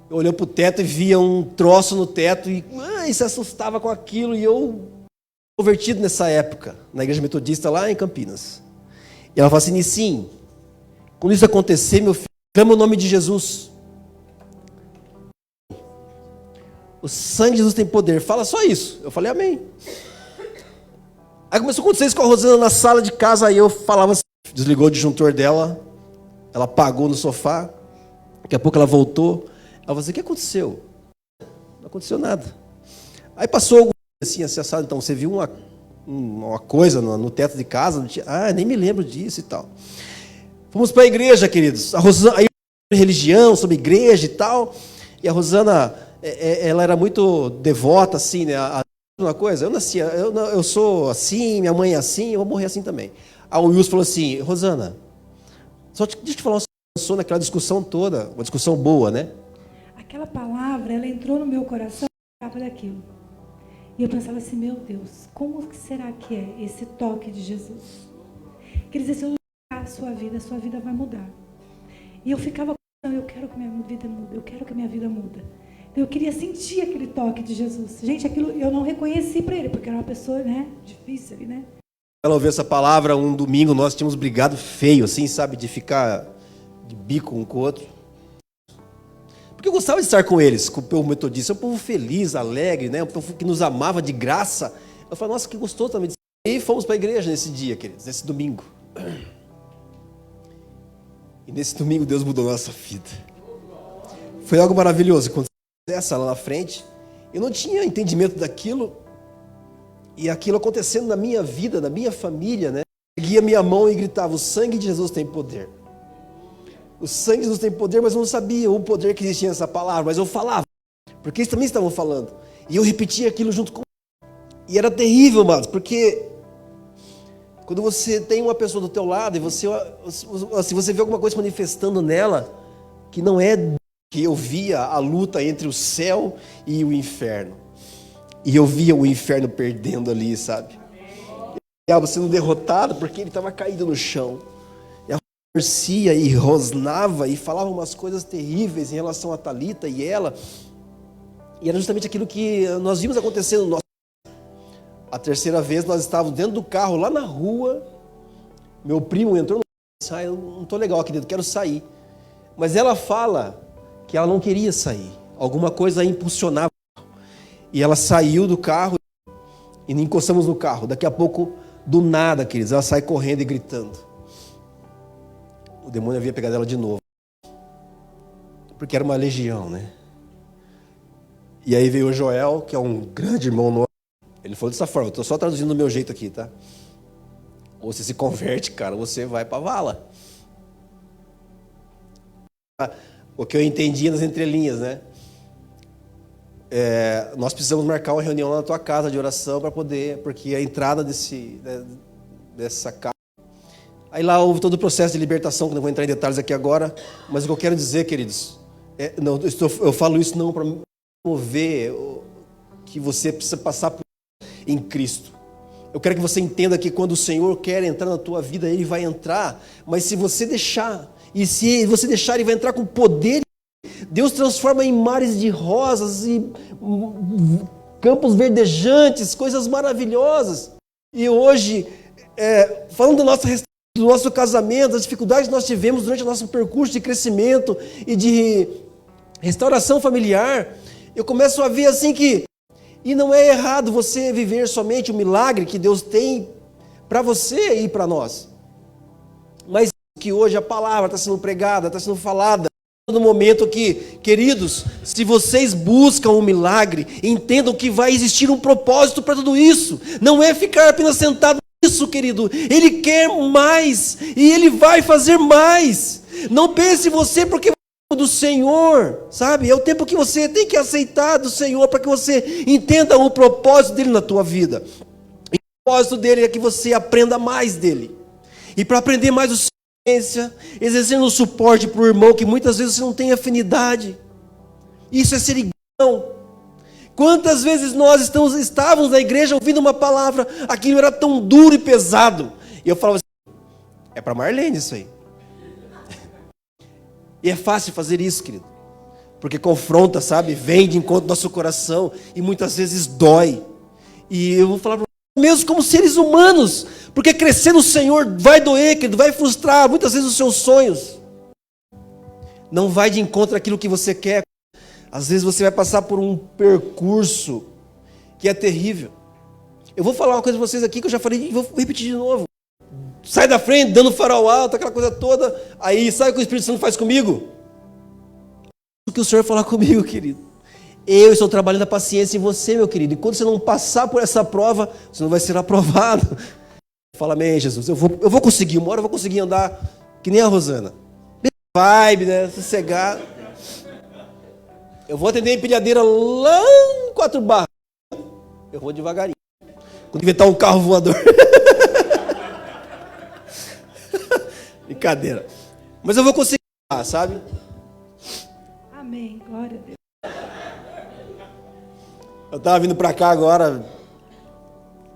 Olhou para o teto e via um troço no teto e se assustava com aquilo. E eu, convertido nessa época, na igreja metodista lá em Campinas. E ela falou assim: Nissim, quando isso acontecer, meu filho, clama o nome de Jesus. O sangue de Jesus tem poder. Fala só isso. Eu falei amém. Aí começou a acontecer isso com a Rosana na sala de casa. Aí eu falava assim, desligou o disjuntor dela. Ela apagou no sofá. Daqui a pouco ela voltou. Ela falou assim: o que aconteceu? Não aconteceu nada. Aí passou algo assim, acessado. Então, você viu uma coisa no teto de casa? Nem me lembro disso e tal. Fomos para a igreja, queridos. A Rosana, aí sobre religião, sobre igreja e tal. E a Rosana, ela era muito devota, assim, né? Uma coisa, eu sou assim, minha mãe é assim, eu vou morrer assim também. Aí o Wilson falou assim: Rosana, deixa eu te falar, você passou naquela discussão toda, uma discussão boa, né? Aquela palavra, ela entrou no meu coração e ficava daquilo. E eu pensava assim: meu Deus, como será que é esse toque de Jesus? Quer dizer, se eu tocar a sua vida vai mudar. E eu ficava pensando: eu quero que minha vida mude, eu quero que minha vida muda. Eu queria sentir aquele toque de Jesus. Gente, aquilo eu não reconheci para ele, porque era uma pessoa, né, difícil ali, né? Ela ouviu essa palavra um domingo, nós tínhamos brigado feio, assim, sabe, de ficar de bico um com o outro. Porque eu gostava de estar com eles, com o povo metodista, um povo feliz, alegre, né? Um povo que nos amava de graça. Eu falei: nossa, que gostoso também. E fomos para a igreja nesse dia, queridos, nesse domingo. E nesse domingo Deus mudou a nossa vida. Foi algo maravilhoso. Quando essa lá na frente, eu não tinha entendimento daquilo, e aquilo acontecendo na minha vida, na minha família, né? Eu erguia minha mão e gritava: o sangue de Jesus tem poder. O sangue de Jesus tem poder, mas eu não sabia o poder que existia nessa palavra, mas eu falava, porque eles também estavam falando, e eu repetia aquilo junto com eles. E era terrível, amados, porque quando você tem uma pessoa do teu lado, e se você vê alguma coisa manifestando nela, que não é que eu via a luta entre o céu e o inferno, e eu via o inferno perdendo ali, sabe? E o diabo sendo derrotado, porque ele estava caído no chão. Torcia e rosnava e falava umas coisas terríveis em relação a Thalita e ela. E era justamente aquilo que nós vimos acontecendo no nosso... A terceira vez nós estávamos dentro do carro, lá na rua. Meu primo entrou no... eu não estou legal aqui dentro, quero sair. Mas ela fala que ela não queria sair. Alguma coisa a impulsionava. E ela saiu do carro e encostamos no carro. Daqui a pouco, do nada, queridos, ela sai correndo e gritando. O demônio havia pegado ela de novo. Porque era uma legião, né? E aí veio o Joel, que é um grande irmão nosso. Ele falou dessa forma: eu estou só traduzindo do meu jeito aqui, tá? Ou você se converte, cara, ou você vai para a vala. O que eu entendi nas entrelinhas, né? nós precisamos marcar uma reunião lá na tua casa de oração para poder, porque a entrada dessa casa. Aí lá houve todo o processo de libertação, que não vou entrar em detalhes aqui agora, mas o que eu quero dizer, queridos, eu falo isso não para promover que você precisa passar por em Cristo. Eu quero que você entenda que quando o Senhor quer entrar na tua vida, Ele vai entrar, mas se você deixar, e se você deixar, Ele vai entrar com poder. Deus transforma em mares de rosas e campos verdejantes, coisas maravilhosas. E hoje, falando do nosso casamento, das dificuldades que nós tivemos durante o nosso percurso de crescimento e de restauração familiar, eu começo a ver assim que, e não é errado você viver somente o milagre que Deus tem para você e para nós, mas que hoje a palavra está sendo pregada, está sendo falada, no momento que, queridos, se vocês buscam um milagre, entendam que vai existir um propósito para tudo isso, não é ficar apenas sentado nisso, querido, Ele quer mais, e Ele vai fazer mais, não pense você porque do Senhor, sabe? É o tempo que você tem que aceitar do Senhor para que você entenda o propósito dele na tua vida. E o propósito dele é que você aprenda mais dele. E para aprender mais o ciência, exercendo o suporte para o irmão que muitas vezes você não tem afinidade. Isso é ser igual. Quantas vezes nós estávamos na igreja ouvindo uma palavra, aquilo era tão duro e pesado. E eu falava assim, é para Marlene isso aí. E é fácil fazer isso, querido, porque confronta, sabe, vem de encontro ao nosso coração e muitas vezes dói. E eu vou falar para vocês, mesmo como seres humanos, porque crescer no Senhor vai doer, querido, vai frustrar muitas vezes os seus sonhos. Não vai de encontro àquilo que você quer. Às vezes você vai passar por um percurso que é terrível. Eu vou falar uma coisa para vocês aqui que eu já falei e vou repetir de novo. Sai da frente, dando farol alto, aquela coisa toda. Aí, sabe o que o Espírito Santo faz comigo? O que o Senhor fala comigo, querido. Eu estou trabalhando a paciência em você, meu querido. E quando você não passar por essa prova, você não vai ser aprovado. Fala, amém, Jesus. Eu vou conseguir, uma hora eu vou conseguir andar que nem a Rosana. Vibe, né? Sossegar. Eu vou atender a empilhadeira lá em 4 barras. Eu vou devagarinho. Quando inventar um carro voador. Brincadeira. Mas eu vou conseguir, sabe? Amém. Glória a Deus. Eu estava vindo para cá agora,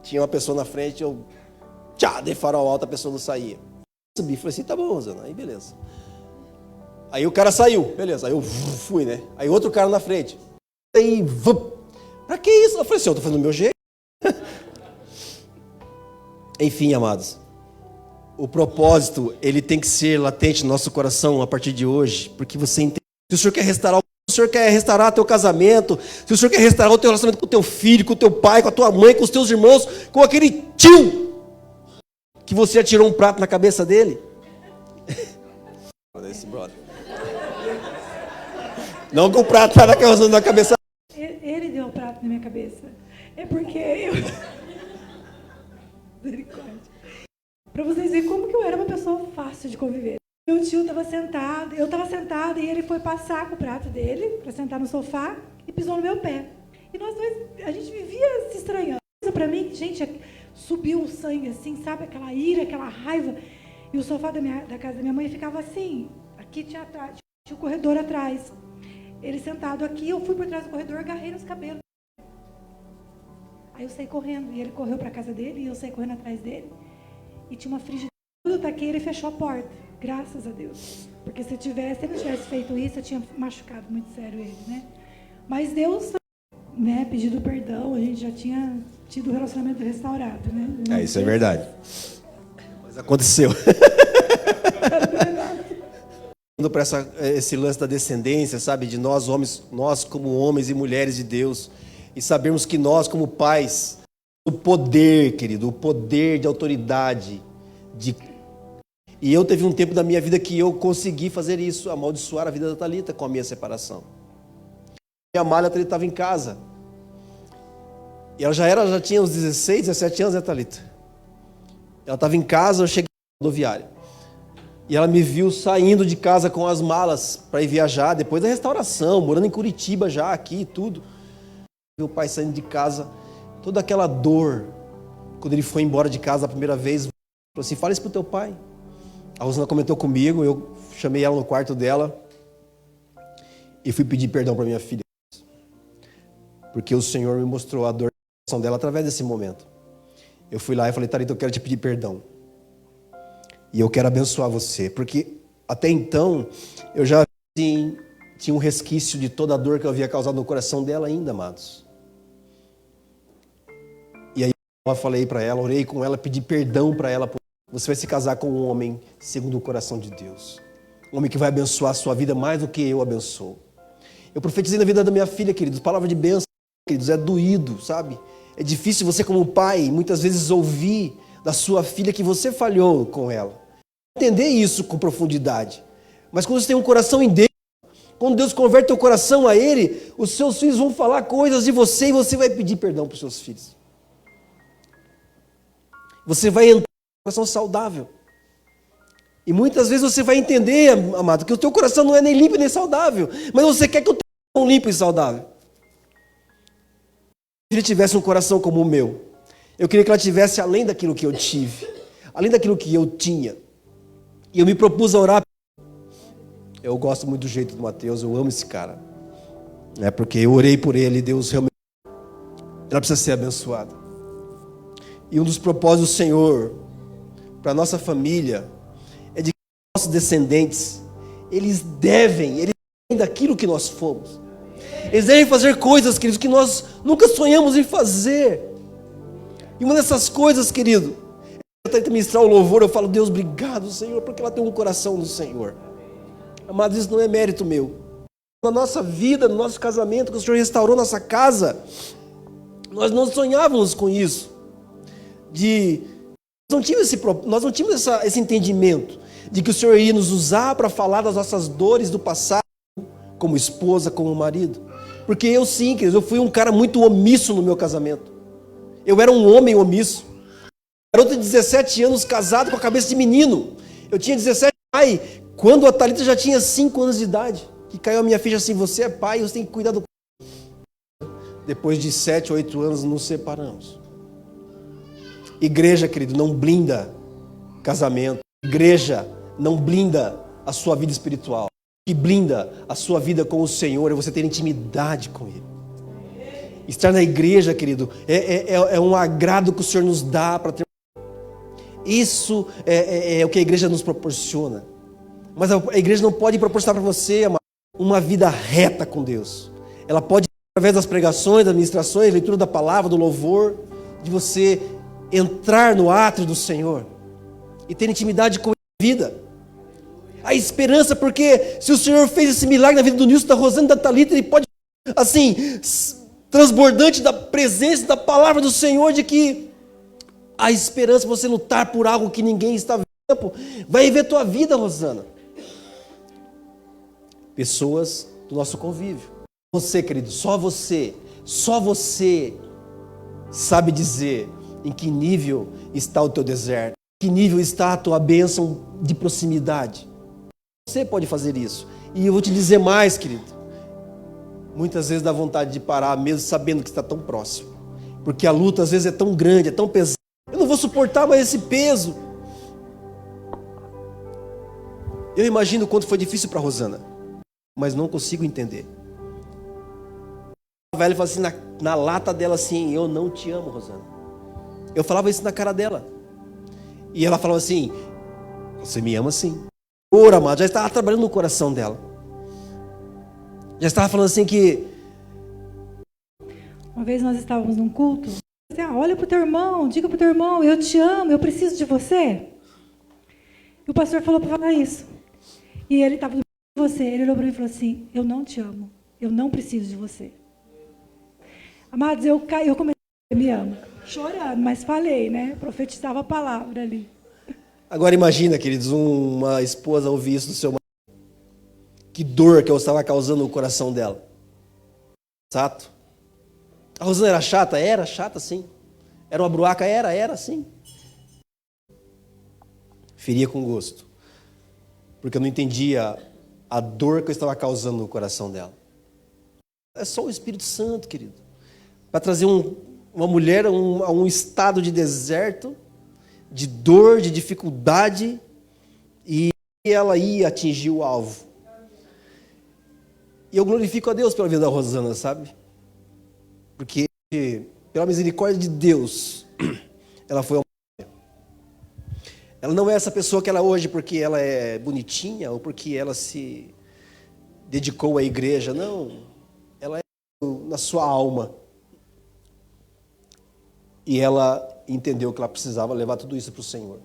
tinha uma pessoa na frente, eu dei farol alto, a pessoa não saía. Subi, falei assim, tá bom, Rosana, aí beleza. Aí o cara saiu, beleza, aí eu fui, né? Aí outro cara na frente. Aí, pra que isso? Eu falei assim, eu tô fazendo do meu jeito. Enfim, amados. O propósito, ele tem que ser latente no nosso coração a partir de hoje, porque você entende. Se o Senhor quer restaurar teu casamento, se o Senhor quer restaurar o teu relacionamento com o teu filho, com o teu pai, com a tua mãe, com os teus irmãos, com aquele tio que você atirou um prato na cabeça dele. Esse brother. Não com o prato na cabeça. Ele deu o prato na minha cabeça. É porque eu... Misericórdia. Para vocês verem como que eu era uma pessoa fácil de conviver. Meu tio estava sentado, eu estava sentada e ele foi passar com o prato dele para sentar no sofá e pisou no meu pé. E nós dois, a gente vivia se estranhando. Para mim, gente, subiu um sangue assim, sabe? Aquela ira, aquela raiva. E o sofá da casa da minha mãe ficava assim. Aqui tinha o corredor atrás. Ele sentado aqui, eu fui por trás do corredor, agarrei nos cabelos. Aí eu saí correndo e ele correu para a casa dele e eu saí correndo atrás dele. E tinha uma frigideira. Quando eu taquei, ele fechou a porta. Graças a Deus. Porque se ele não tivesse feito isso, eu tinha machucado muito sério ele, né? Mas Deus, né, pedido perdão, a gente já tinha tido o relacionamento restaurado, né? Isso é verdade. Mas aconteceu. Indo para esse lance da descendência, sabe? De nós, homens, nós como homens e mulheres de Deus, e sabermos que nós, como pais, o poder, querido, o poder de autoridade, E eu teve um tempo da minha vida que eu consegui fazer isso, amaldiçoar a vida da Thalita com a minha separação. Minha malha, a Thalita estava em casa. E ela já tinha uns 16, 17 anos, né, Thalita? Ela estava em casa, eu cheguei na rodoviária. E ela me viu saindo de casa com as malas para ir viajar, depois da restauração, morando em Curitiba já, aqui e tudo. Meu pai saindo de casa, toda aquela dor, quando ele foi embora de casa a primeira vez, falou assim, fala isso pro teu pai. A Rosana comentou comigo, eu chamei ela no quarto dela e fui pedir perdão para minha filha. Porque o Senhor me mostrou a dor dela através desse momento. Eu fui lá e falei, Thalita, eu quero te pedir perdão. E eu quero abençoar você. Porque até então, eu já assim, tinha um resquício de toda a dor que eu havia causado no coração dela ainda, amados. E aí eu falei para ela, orei com ela, pedi perdão para ela. Você vai se casar com um homem segundo o coração de Deus. Um homem que vai abençoar a sua vida mais do que eu abençoo. Eu profetizei na vida da minha filha, queridos. Palavra de bênção, queridos, é doído, sabe? É difícil você como pai, muitas vezes ouvir da sua filha que você falhou com ela. Entender isso com profundidade. Mas quando você tem um coração em Deus, quando Deus converte teu coração a Ele, os seus filhos vão falar coisas de você e você vai pedir perdão para os seus filhos. Você vai entrar com um coração saudável. E muitas vezes você vai entender, amado, que o teu coração não é nem limpo nem saudável, mas você quer que o teu coração limpo e saudável. Se ele tivesse um coração como o meu, eu queria que ela tivesse além daquilo que eu tive, além daquilo que eu tinha. E eu me propus a orar. Eu gosto muito do jeito do Mateus, eu amo esse cara. Porque eu orei por ele e Deus realmente... Ela precisa ser abençoada. E um dos propósitos do Senhor para a nossa família é de que nossos descendentes, eles devem daquilo que nós fomos. Eles devem fazer coisas, queridos, que nós nunca sonhamos em fazer. E uma dessas coisas, querido, eu tento ministrar o louvor, eu falo, Deus, obrigado, Senhor, porque ela tem um coração do Senhor. Amados, isso não é mérito meu. Na nossa vida, no nosso casamento, que o Senhor restaurou nossa casa, nós não sonhávamos com isso. Nós não tínhamos esse entendimento de que o Senhor ia nos usar para falar das nossas dores do passado, como esposa, como marido. Porque eu sim, queridos, eu fui um cara muito omisso no meu casamento. Eu era um homem omisso. Garoto de 17 anos, casado com a cabeça de menino. Eu tinha 17 anos, quando a Thalita já tinha 5 anos de idade. Que caiu a minha ficha assim, você é pai, você tem que cuidar do... Depois de 7, 8 anos, nos separamos. Igreja, querido, não blinda casamento. Igreja não blinda a sua vida espiritual. O que blinda a sua vida com o Senhor é você ter intimidade com Ele. Estar na igreja, querido, é um agrado que o Senhor nos dá para ter. Isso é o que a igreja nos proporciona. Mas a igreja não pode proporcionar para você uma vida reta com Deus. Ela pode, através das pregações, das ministrações, leitura da palavra, do louvor, de você entrar no átrio do Senhor e ter intimidade com a vida. A esperança, porque se o Senhor fez esse milagre na vida do Nilson, da Rosana e da Thalita, Ele pode, assim, transbordante da presença da palavra do Senhor, de que a esperança, você lutar por algo que ninguém está vendo, vai ver tua vida, Rosana. Pessoas do nosso convívio. Você, querido, só você sabe dizer em que nível está o teu deserto, em que nível está a tua bênção de proximidade. Você pode fazer isso. E eu vou te dizer mais, querido. Muitas vezes dá vontade de parar, mesmo sabendo que está tão próximo. Porque a luta às vezes é tão grande, é tão pesada. Eu não vou suportar mais esse peso. Eu imagino o quanto foi difícil para Rosana, mas não consigo entender. A velha fala assim, na lata dela assim, eu não te amo, Rosana. Eu falava isso na cara dela. E ela falava assim, você me ama sim. Ora, amado, já estava trabalhando no coração dela. Já estava falando assim que... Uma vez nós estávamos num culto. Olha para o teu irmão, diga para o teu irmão, eu te amo, eu preciso de você. E o pastor falou para falar isso. E ele estava do lado de você. Ele olhou para mim e falou assim, eu não te amo, eu não preciso de você. Amados, eu comecei a me ama. Chorando, mas falei, né? Profetizava a palavra ali. Agora imagina, queridos, uma esposa ouvir isso do seu marido. Que dor que eu estava causando no coração dela. Exato. A Rosana era chata? Era chata, sim. Era uma bruaca? Era sim. Feria com gosto. Porque eu não entendia a dor que eu estava causando no coração dela. É só o Espírito Santo, querido. para trazer uma mulher a um estado de deserto, de dor, de dificuldade, e ela ia atingir o alvo. E eu glorifico a Deus pela vida da Rosana, sabe? Porque, pela misericórdia de Deus, ela foi uma mulher. Ela não é essa pessoa que ela é hoje porque ela é bonitinha ou porque ela se dedicou à igreja. Não. Ela é na sua alma. E ela entendeu que ela precisava levar tudo isso para o Senhor.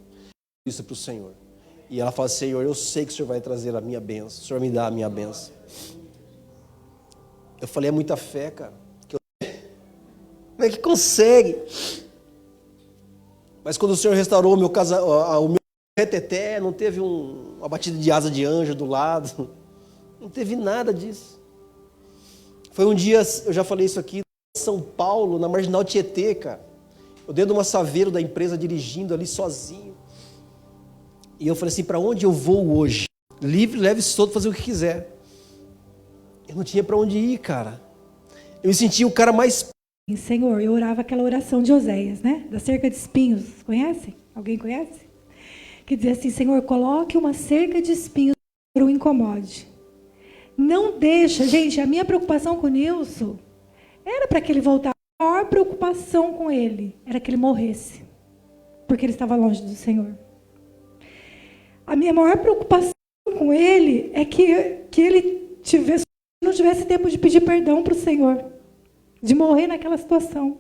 Isso para o Senhor. E ela fala: Senhor, eu sei que o Senhor vai trazer a minha bênção. O Senhor me dá a minha bênção. Eu falei: é muita fé, cara. Como é que consegue? Mas quando o Senhor restaurou o meu reteté, não teve uma batida de asa de anjo do lado. Não teve nada disso. Foi um dia, eu já falei isso aqui, em São Paulo, na Marginal Tietê, cara. Eu dentro de uma Saveiro da empresa, dirigindo ali sozinho. E eu falei assim: para onde eu vou hoje? Livre, leve e solto, fazer o que quiser. Eu não tinha para onde ir, cara. Eu me sentia o cara mais... Senhor, eu orava aquela oração de Oséias, né? Da cerca de espinhos. Conhecem? Alguém conhece? Que dizia assim: Senhor, coloque uma cerca de espinhos para o incomode. Não deixa, gente, a minha preocupação com o Nilson era para que ele voltasse. A maior preocupação com ele era que ele morresse, porque ele estava longe do Senhor. A minha maior preocupação com ele é que ele não tivesse tempo de pedir perdão para o Senhor, de morrer naquela situação.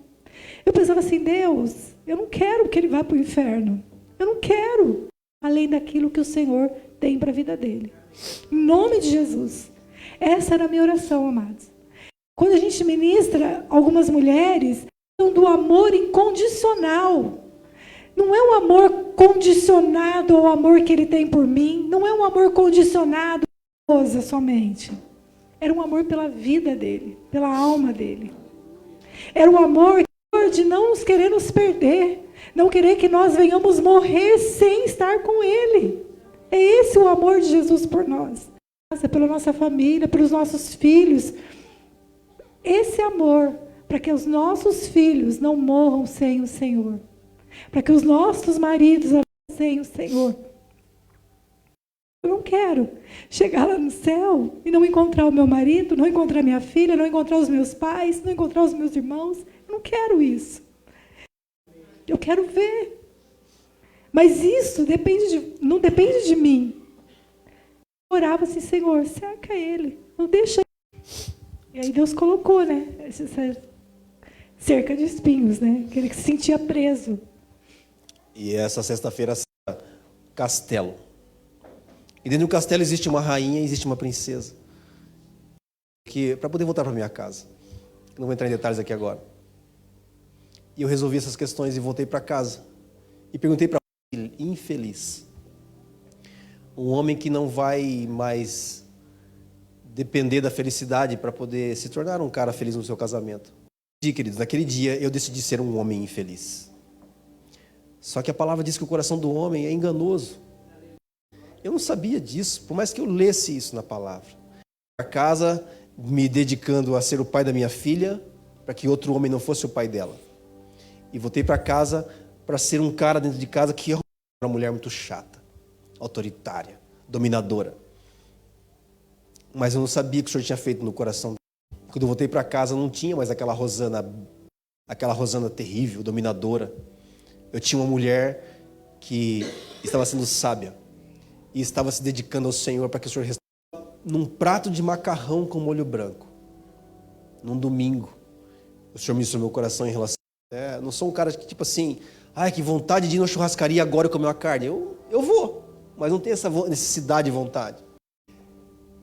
Eu pensava assim: Deus, eu não quero que ele vá para o inferno. Eu não quero, além daquilo que o Senhor tem para a vida dele. Em nome de Jesus. Essa era a minha oração, amados. Quando a gente ministra algumas mulheres, falam do amor incondicional. Não é um amor condicionado ao amor que ele tem por mim. Não é um amor condicionado à esposa somente. Era um amor pela vida dele, pela alma dele. Era um amor de não nos querer nos perder, não querer que nós venhamos morrer sem estar com ele. É esse o amor de Jesus por nós. Pela nossa família, pelos nossos filhos. Esse amor, para que os nossos filhos não morram sem o Senhor. Para que os nossos maridos sem o Senhor. Eu não quero chegar lá no céu e não encontrar o meu marido, não encontrar minha filha, não encontrar os meus pais, não encontrar os meus irmãos. Eu não quero isso. Eu quero ver. Mas isso não depende de mim. Eu orava assim: Senhor, cerca ele, não deixa ele. E aí Deus colocou, né, essa cerca de espinhos, né, que ele se sentia preso. E essa sexta-feira, castelo. E dentro do castelo existe uma rainha, existe uma princesa. Que para poder voltar para minha casa. Não vou entrar em detalhes aqui agora. E eu resolvi essas questões e voltei para casa. E perguntei para ele: infeliz. Um homem que não vai mais depender da felicidade para poder se tornar um cara feliz no seu casamento. E, queridos, naquele dia eu decidi ser um homem infeliz. Só que a palavra diz que o coração do homem é enganoso. Eu não sabia disso, por mais que eu lesse isso na palavra. Para casa, me dedicando a ser o pai da minha filha, para que outro homem não fosse o pai dela. E voltei para casa para ser um cara dentro de casa que é uma mulher muito chata, autoritária, dominadora. Mas eu não sabia o que o Senhor tinha feito no coração dela. Quando eu voltei para casa, não tinha mais aquela Rosana terrível, dominadora. Eu tinha uma mulher que estava sendo sábia e estava se dedicando ao Senhor para que o Senhor restaure num prato de macarrão com molho branco. Num domingo, o Senhor ministrou meu coração em relação... não sou um cara que tipo assim, que vontade de ir na churrascaria agora comer uma carne. Eu vou, mas não tenho essa necessidade e vontade.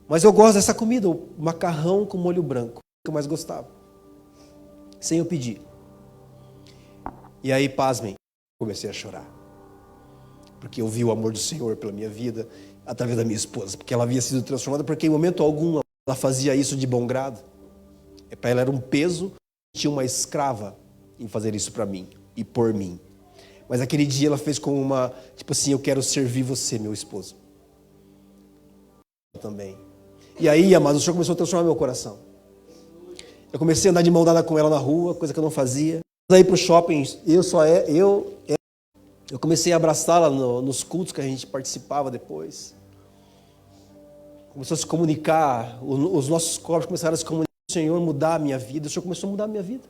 Mas eu gosto dessa comida, o macarrão com molho branco, que eu mais gostava. Sem eu pedir. E aí, pasmem, comecei a chorar. Porque eu vi o amor do Senhor pela minha vida, através da minha esposa. Porque ela havia sido transformada, porque em momento algum ela fazia isso de bom grado. Para ela era um peso, tinha uma escrava em fazer isso para mim e por mim. Mas aquele dia ela fez como uma, tipo assim, eu quero servir você, meu esposo. Também. E aí, amados, o Senhor começou a transformar meu coração. Eu comecei a andar de mão dada com ela na rua, coisa que eu não fazia. Daí para o shopping, eu comecei a abraçá-la nos cultos que a gente participava depois. Começou a se comunicar, os nossos corpos começaram a se comunicar. O Senhor mudar a minha vida, o Senhor começou a mudar a minha vida.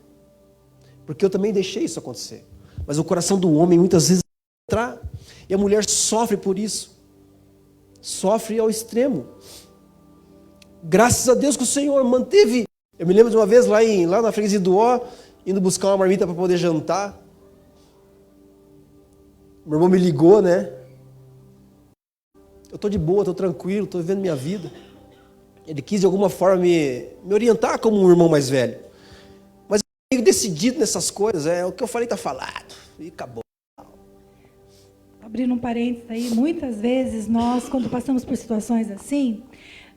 Porque eu também deixei isso acontecer. Mas o coração do homem muitas vezes entrar, e a mulher sofre por isso. Sofre ao extremo. Graças a Deus que o Senhor manteve. Eu me lembro de uma vez lá na freguesia do Ó, indo buscar uma marmita para poder jantar. Meu irmão me ligou, né? Eu estou de boa, estou tranquilo, estou vivendo minha vida. Ele quis de alguma forma me orientar como um irmão mais velho. Mas eu fico decidido nessas coisas, o que eu falei está falado. E acabou. Abrindo um parênteses aí, muitas vezes nós, quando passamos por situações assim,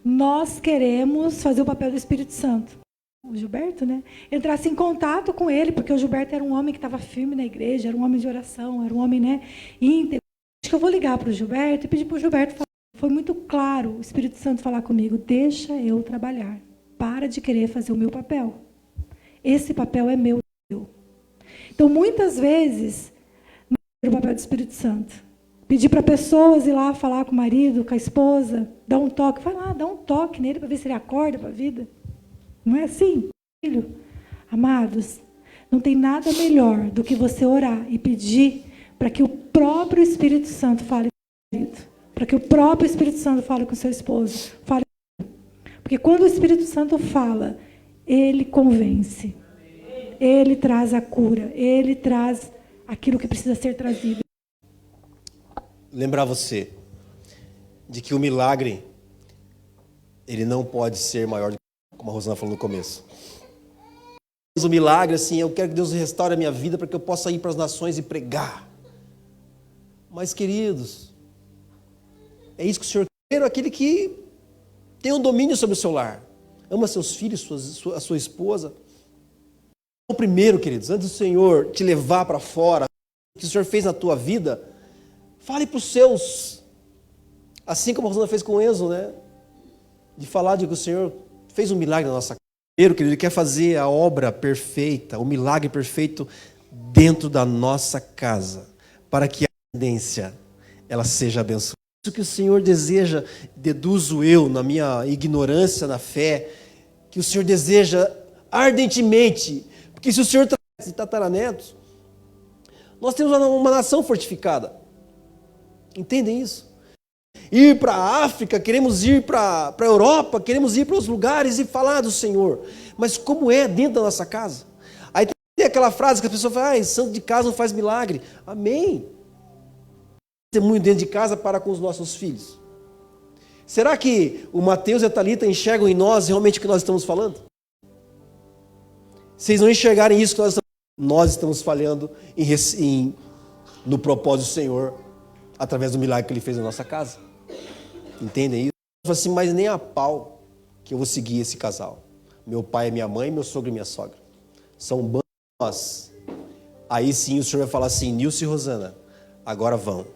nós queremos fazer o papel do Espírito Santo. O Gilberto, né? Entrasse em contato com ele, porque o Gilberto era um homem que estava firme na igreja, era um homem de oração, era um homem, né, íntegro. Acho que eu vou ligar para o Gilberto e pedir para o Gilberto falar. Foi muito claro o Espírito Santo falar comigo, deixa eu trabalhar, para de querer fazer o meu papel. Esse papel é meu. Então, muitas vezes, não é o papel do Espírito Santo. Pedir para pessoas ir lá falar com o marido, com a esposa, dar um toque, vai lá, dá um toque nele para ver se ele acorda para a vida. Não é assim, filho? Amados, não tem nada melhor do que você orar e pedir para que o próprio Espírito Santo fale com o marido. Para que o próprio Espírito Santo fale com o seu esposo. Porque quando o Espírito Santo fala, ele convence. Ele traz a cura. Ele traz aquilo que precisa ser trazido. Lembrar você de que o milagre, ele não pode ser maior do que, como a Rosana falou no começo. O milagre, assim, eu quero que Deus restaure a minha vida para que eu possa ir para as nações e pregar. Mas, queridos, é isso que o Senhor quer, aquele que tem um domínio sobre o seu lar. Ama seus filhos, a sua esposa. O primeiro, queridos, antes do Senhor te levar para fora, o que o Senhor fez na tua vida, fale para os seus. Assim como a Rosana fez com o Enzo, né? De falar de que o Senhor fez um milagre na nossa casa. Primeiro, querido, Ele quer fazer a obra perfeita, o milagre perfeito dentro da nossa casa, para que a tendência ela seja abençoada. Isso que o Senhor deseja, deduzo eu, na minha ignorância na fé, que o Senhor deseja ardentemente, porque se o Senhor traz tataranetos, nós temos uma nação fortificada. Entendem isso? Ir para a África, queremos ir para a Europa, queremos ir para os lugares e falar do Senhor. Mas como é dentro da nossa casa? Aí tem aquela frase que a pessoa fala, santo de casa não faz milagre. Amém. Muito dentro de casa para com os nossos filhos. Será que o Mateus e a Thalita enxergam em nós realmente o que nós estamos falando? Se eles não enxergarem isso que nós estamos falhando no propósito do Senhor, através do milagre que Ele fez na nossa casa. Entendem isso? Eu falo assim, mas nem a pau que eu vou seguir esse casal. Meu pai e minha mãe, meu sogro e minha sogra. São um bando de nós. Aí sim o Senhor vai falar assim, Nilce e Rosana, agora vão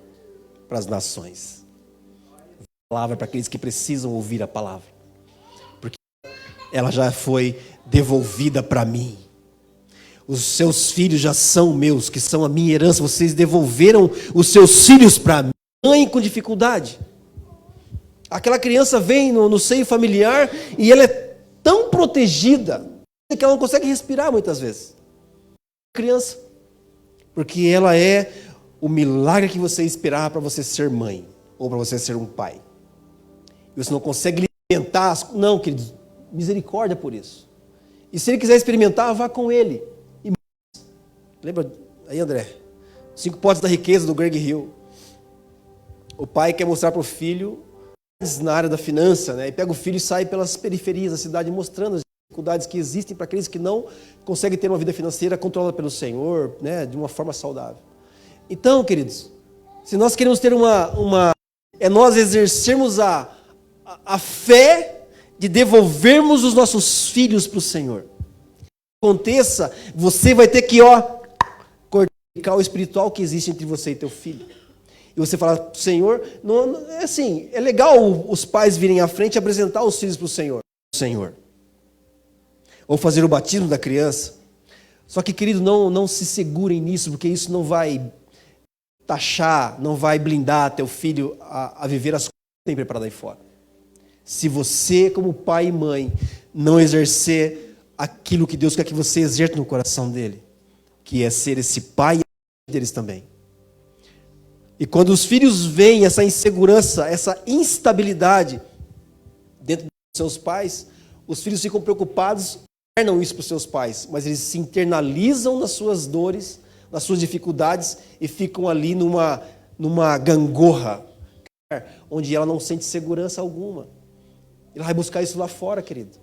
para as nações. A palavra para aqueles que precisam ouvir a palavra. Porque ela já foi devolvida para mim. Os seus filhos já são meus, que são a minha herança. Vocês devolveram os seus filhos para mim. Mãe com dificuldade. Aquela criança vem no seio familiar e ela é tão protegida que ela não consegue respirar muitas vezes. Criança. Porque ela é o milagre que você esperava para você ser mãe ou para você ser um pai. E você não consegue alimentar. Não, queridos, misericórdia por isso. E se ele quiser experimentar, vá com ele. E lembra aí, André? 5 potes da riqueza do Greg Hill. O pai quer mostrar para o filho na área da finança, né? E pega o filho e sai pelas periferias da cidade mostrando as dificuldades que existem para aqueles que não conseguem ter uma vida financeira controlada pelo Senhor, né? De uma forma saudável. Então, queridos, se nós queremos ter é nós exercermos a fé de devolvermos os nossos filhos para o Senhor. Aconteça, você vai ter que, cortar o espiritual que existe entre você e teu filho. E você fala, Senhor, não, é assim, é legal os pais virem à frente e apresentar os filhos para o Senhor. ou fazer o batismo da criança. Só que, querido, não se segurem nisso, porque isso não vai taxar, não vai blindar teu filho a viver as coisas que tem preparado aí fora. Se você, como pai e mãe, não exercer aquilo que Deus quer que você exerça no coração dele, que é ser esse pai deles também. E quando os filhos veem essa insegurança, essa instabilidade dentro dos seus pais, os filhos ficam preocupados, não isso para os seus pais, mas eles se internalizam nas suas dores, nas suas dificuldades e ficam ali numa gangorra, onde ela não sente segurança alguma. Ela vai buscar isso lá fora, querido.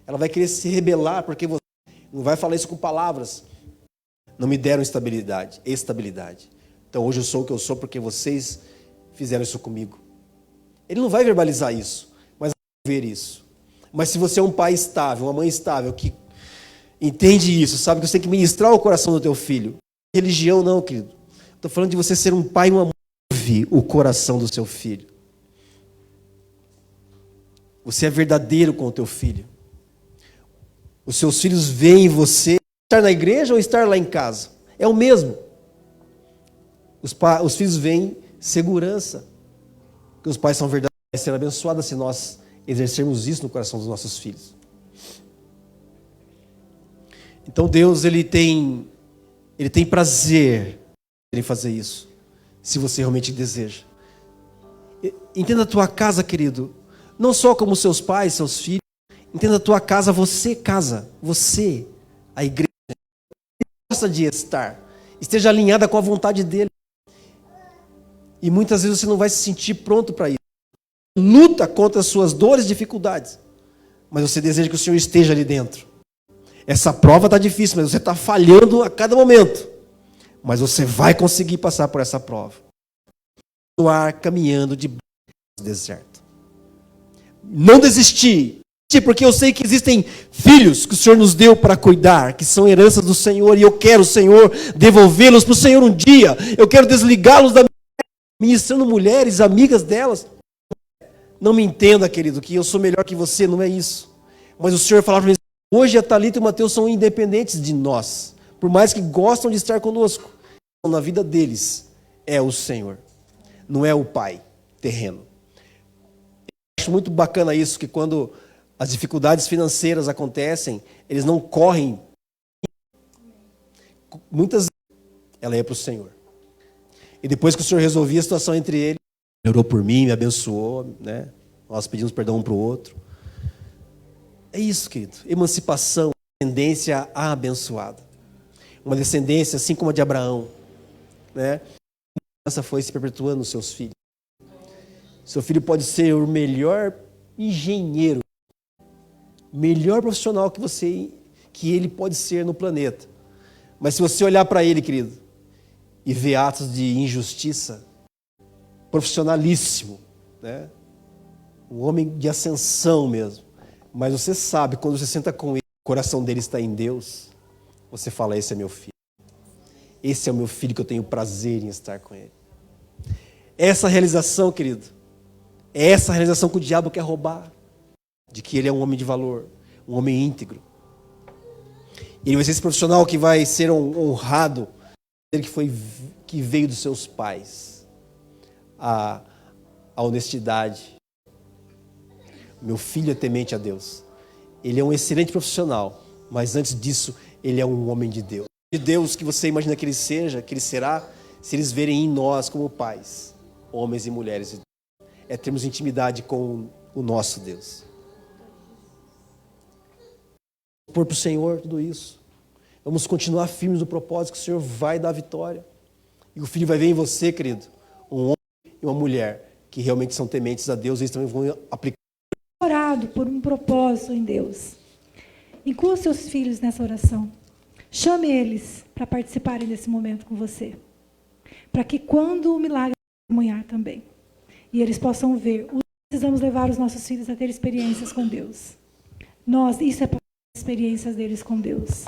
Ela vai querer se rebelar, porque você não vai falar isso com palavras. Não me deram estabilidade. Então hoje eu sou o que eu sou porque vocês fizeram isso comigo. Ele não vai verbalizar isso, mas vai ver isso. Mas se você é um pai estável, uma mãe estável, que entende isso, sabe que você tem que ministrar o coração do teu filho. Religião não, querido. Estou falando de você ser um pai e uma mãe que ouve o coração do seu filho. Você é verdadeiro com o teu filho. Os seus filhos veem você estar na igreja ou estar lá em casa. É o mesmo. Os filhos veem segurança. Porque os pais são verdadeiros. Vai ser abençoado se nós exercermos isso no coração dos nossos filhos. Então Deus, Ele tem prazer em fazer isso. Se você realmente deseja. Entenda a tua casa, querido. Não só como seus pais, seus filhos. Entenda a tua casa, você, a igreja, gosta de estar, esteja alinhada com a vontade dele. E muitas vezes você não vai se sentir pronto para isso. Luta contra as suas dores e dificuldades, mas você deseja que o Senhor esteja ali dentro. Essa prova está difícil, mas você está falhando a cada momento. Mas você vai conseguir passar por essa prova. Continuar caminhando de deserto. Não desistir. Porque eu sei que existem filhos que o Senhor nos deu para cuidar, que são heranças do Senhor, e eu quero, Senhor, devolvê-los para o Senhor um dia. Eu quero desligá-los da ministrando mulheres, amigas delas. Não me entenda, querido, que eu sou melhor que você, não é isso. Mas o Senhor falava para mim, hoje a Thalita e o Mateus são independentes de nós, por mais que gostam de estar conosco. Na vida deles é o Senhor, não é o pai terreno. Eu acho muito bacana isso, que quando as dificuldades financeiras acontecem, eles não correm. Muitas vezes ela ia para o Senhor. E depois que o Senhor resolvia a situação entre eles, ele orou por mim, me abençoou, né? Nós pedimos perdão um para o outro. É isso, querido. Emancipação, descendência abençoada. Uma descendência assim como a de Abraão, né? Essa foi se perpetuando nos seus filhos. Seu filho pode ser o melhor engenheiro, melhor profissional que ele pode ser no planeta. Mas se você olhar para ele, querido, e ver atos de injustiça, profissionalíssimo, né? Um homem de ascensão mesmo. Mas você sabe, quando você senta com ele, o coração dele está em Deus, você fala, esse é meu filho. Esse é o meu filho que eu tenho prazer em estar com ele. Essa realização, querido, é essa realização que o diabo quer roubar. De que ele é um homem de valor, um homem íntegro. Ele vai ser esse profissional que vai ser honrado, que veio dos seus pais. A honestidade. Meu filho é temente a Deus. Ele é um excelente profissional, mas antes disso, ele é um homem de Deus. De Deus que você imagina que ele seja, que ele será, se eles verem em nós como pais, homens e mulheres de Deus. É termos intimidade com o nosso Deus. Pôr para o Senhor tudo isso. Vamos continuar firmes no propósito que o Senhor vai dar a vitória. E o filho vai ver em você, querido, um homem e uma mulher que realmente são tementes a Deus, e eles também vão aplicar. Orado por um propósito em Deus. Inclua seus filhos nessa oração. Chame eles para participarem desse momento com você. Para que quando o milagre testemunhar também, e eles possam ver, precisamos levar os nossos filhos a ter experiências com Deus. Isso é para as experiências deles com Deus.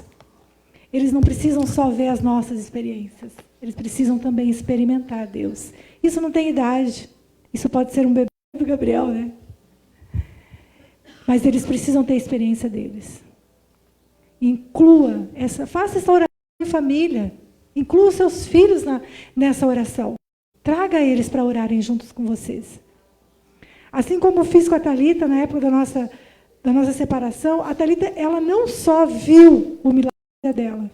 Eles não precisam só ver as nossas experiências. Eles precisam também experimentar Deus. Isso não tem idade. Isso pode ser um bebê do Gabriel, né? Mas eles precisam ter a experiência deles. Inclua, faça essa oração em família. Inclua os seus filhos nessa oração. Traga eles para orarem juntos com vocês. Assim como eu fiz com a Thalita na época da nossa separação, a Thalita, ela não só viu o milagre dela.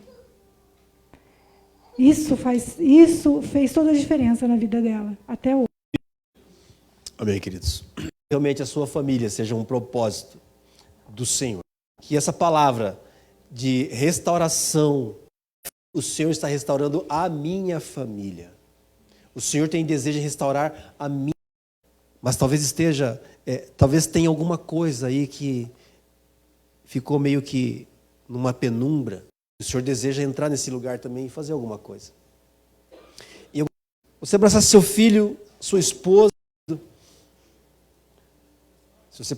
Isso fez toda a diferença na vida dela, até hoje. Amém, queridos. Realmente a sua família seja um propósito do Senhor. Que essa palavra de restauração, o Senhor está restaurando a minha família. O Senhor tem desejo de restaurar a minha. Mas talvez talvez tenha alguma coisa aí que ficou meio que numa penumbra. O Senhor deseja entrar nesse lugar também e fazer alguma coisa. E você abraçar seu filho, sua esposa, se você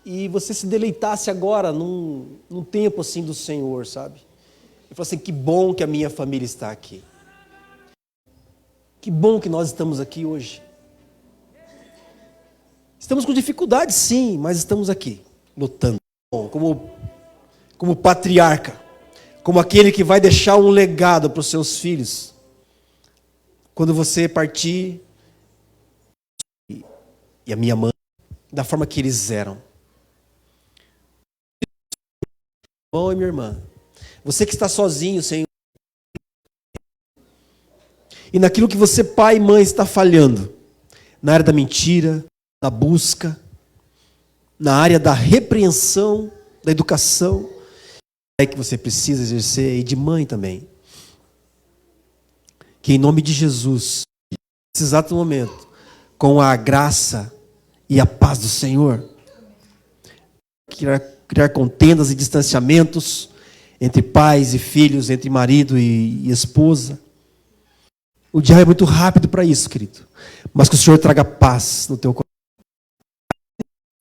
e você se deleitasse agora num tempo assim do Senhor, sabe? E falar assim, que bom que a minha família está aqui. Que bom que nós estamos aqui hoje. Estamos com dificuldade, sim, mas estamos aqui, lutando. Como patriarca, como aquele que vai deixar um legado para os seus filhos. Quando você partir, e a minha mãe, da forma que eles eram. Irmão e minha irmã, você que está sozinho, Senhor, e naquilo que você, pai e mãe, está falhando, na área da mentira, da busca, na área da repreensão, da educação, é que você precisa exercer, e de mãe também. Que em nome de Jesus, nesse exato momento, com a graça e a paz do Senhor, criar contendas e distanciamentos entre pais e filhos, entre marido e esposa. O diabo é muito rápido para isso, querido. Mas que o Senhor traga paz no teu coração.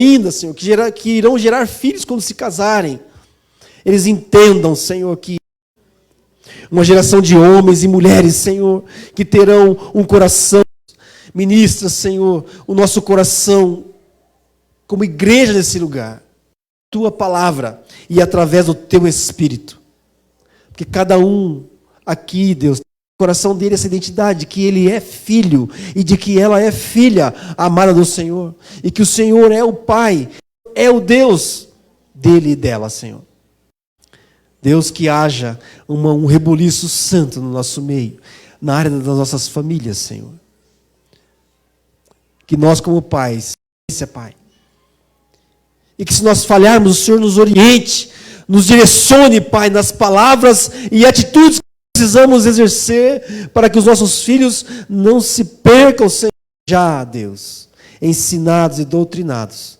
Ainda, Senhor, que irão gerar filhos quando se casarem. Eles entendam, Senhor, que uma geração de homens e mulheres, Senhor, que terão um coração. Ministra, Senhor, o nosso coração como igreja nesse lugar. Tua palavra e através do teu Espírito. Porque cada um aqui, Deus, no coração dele essa identidade, que ele é filho e de que ela é filha amada do Senhor. E que o Senhor é o Pai, é o Deus dele e dela, Senhor. Deus, que haja um rebuliço santo no nosso meio, na área das nossas famílias, Senhor. Que nós como pais, esse é Pai. E que se nós falharmos, o Senhor nos oriente, nos direcione, Pai, nas palavras e atitudes que precisamos exercer para que os nossos filhos não se percam, Senhor, já, Deus, ensinados e doutrinados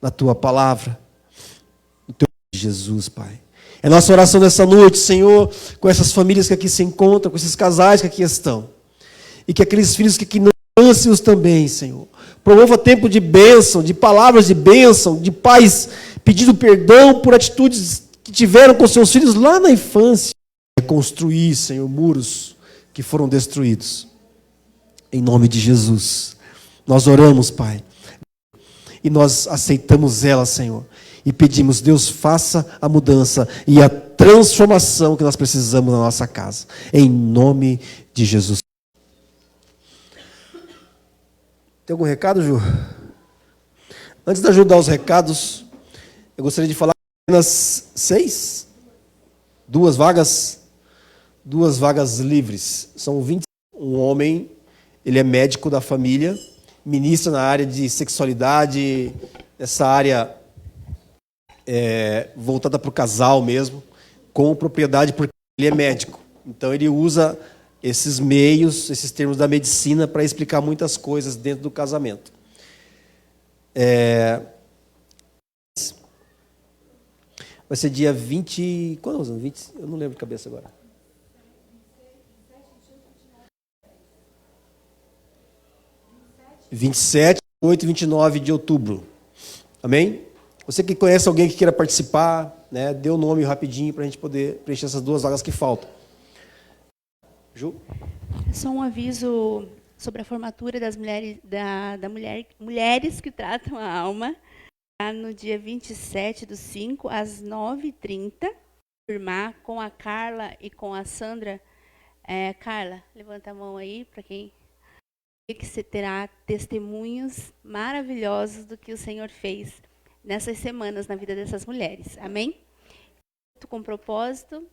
na Tua palavra, no Teu nome de Jesus, Pai. É nossa oração nessa noite, Senhor, com essas famílias que aqui se encontram, com esses casais que aqui estão, e que aqueles filhos que aqui não alcance-os também, Senhor. Promova tempo de bênção, de palavras de bênção, de pais pedindo perdão por atitudes que tiveram com seus filhos lá na infância. Reconstruir, Senhor, muros que foram destruídos. Em nome de Jesus. Nós oramos, Pai. E nós aceitamos ela, Senhor. E pedimos, Deus, faça a mudança e a transformação que nós precisamos na nossa casa. Em nome de Jesus. Tem algum recado, Ju? Antes de ajudar os recados, eu gostaria de falar apenas 6. 2 vagas livres. São 20. Um homem, ele é médico da família, ministra na área de sexualidade, essa área voltada para o casal mesmo, com propriedade, porque ele é médico. Então ele usa esses meios, esses termos da medicina para explicar muitas coisas dentro do casamento. Vai ser dia 20... Quando nós vamos? 20, eu não lembro de cabeça agora. 27, 28 e 29 de outubro. Amém? Você que conhece alguém que queira participar, né, dê o nome rapidinho para a gente poder preencher essas 2 vagas que faltam. Ju? Só um aviso sobre a formatura das mulheres, mulheres que tratam a alma. No dia 27/5, às 9h30, firmar com a Carla e com a Sandra. Carla, levanta a mão aí para quem que você terá testemunhos maravilhosos do que o Senhor fez nessas semanas na vida dessas mulheres. Amém? Com propósito,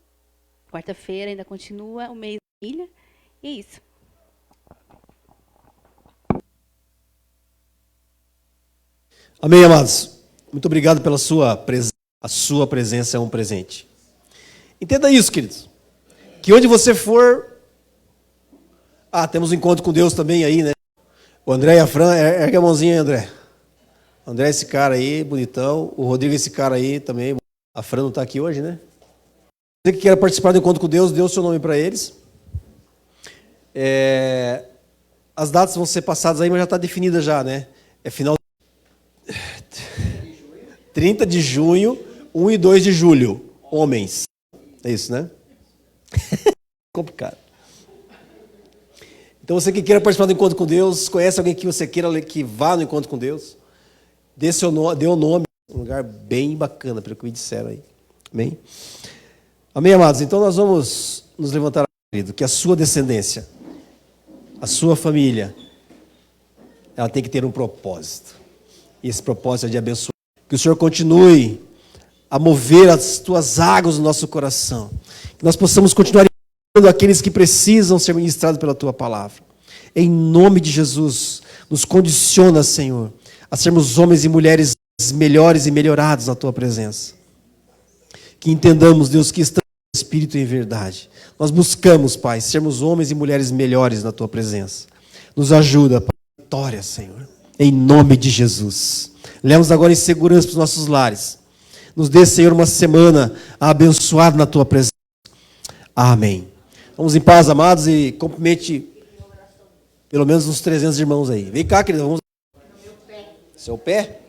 quarta-feira ainda continua o mês da família. E é isso. Amém, amados. Muito obrigado pela sua presença. A sua presença é um presente. Entenda isso, queridos. Que onde você for... temos um encontro com Deus também aí, né? O André e a Fran, ergue a mãozinha aí, André. O André é esse cara aí, bonitão. O Rodrigo é esse cara aí também. A Fran não está aqui hoje, né? Você que quer participar do encontro com Deus, dê o seu nome para eles. As datas vão ser passadas aí, mas já está definida já, né? É final 30 de junho, 1 e 2 de julho. Homens. É isso, né? Complicado. Então, você que queira participar do encontro com Deus, conhece alguém que você queira que vá no encontro com Deus, dê o nome, um lugar bem bacana, pelo que me disseram aí. Amém? Amém, amados? Então, nós vamos nos levantar, querido, que a sua descendência, a sua família, ela tem que ter um propósito. E esse propósito é de abençoar. Que o Senhor continue a mover as tuas águas no nosso coração. Que nós possamos continuar aqueles que precisam ser ministrados pela tua palavra. Em nome de Jesus, nos condiciona, Senhor, a sermos homens e mulheres melhores e melhorados na tua presença. Que entendamos, Deus, que estamos em espírito e em verdade. Nós buscamos, Pai, sermos homens e mulheres melhores na tua presença. Nos ajuda, Pai, vitória, Senhor. Em nome de Jesus. Leva-nos agora em segurança para os nossos lares. Nos dê, Senhor, uma semana abençoada na tua presença. Amém. Vamos em paz, amados, e cumprimente pelo menos uns 300 irmãos aí. Vem cá, querido. Vamos... Seu pé?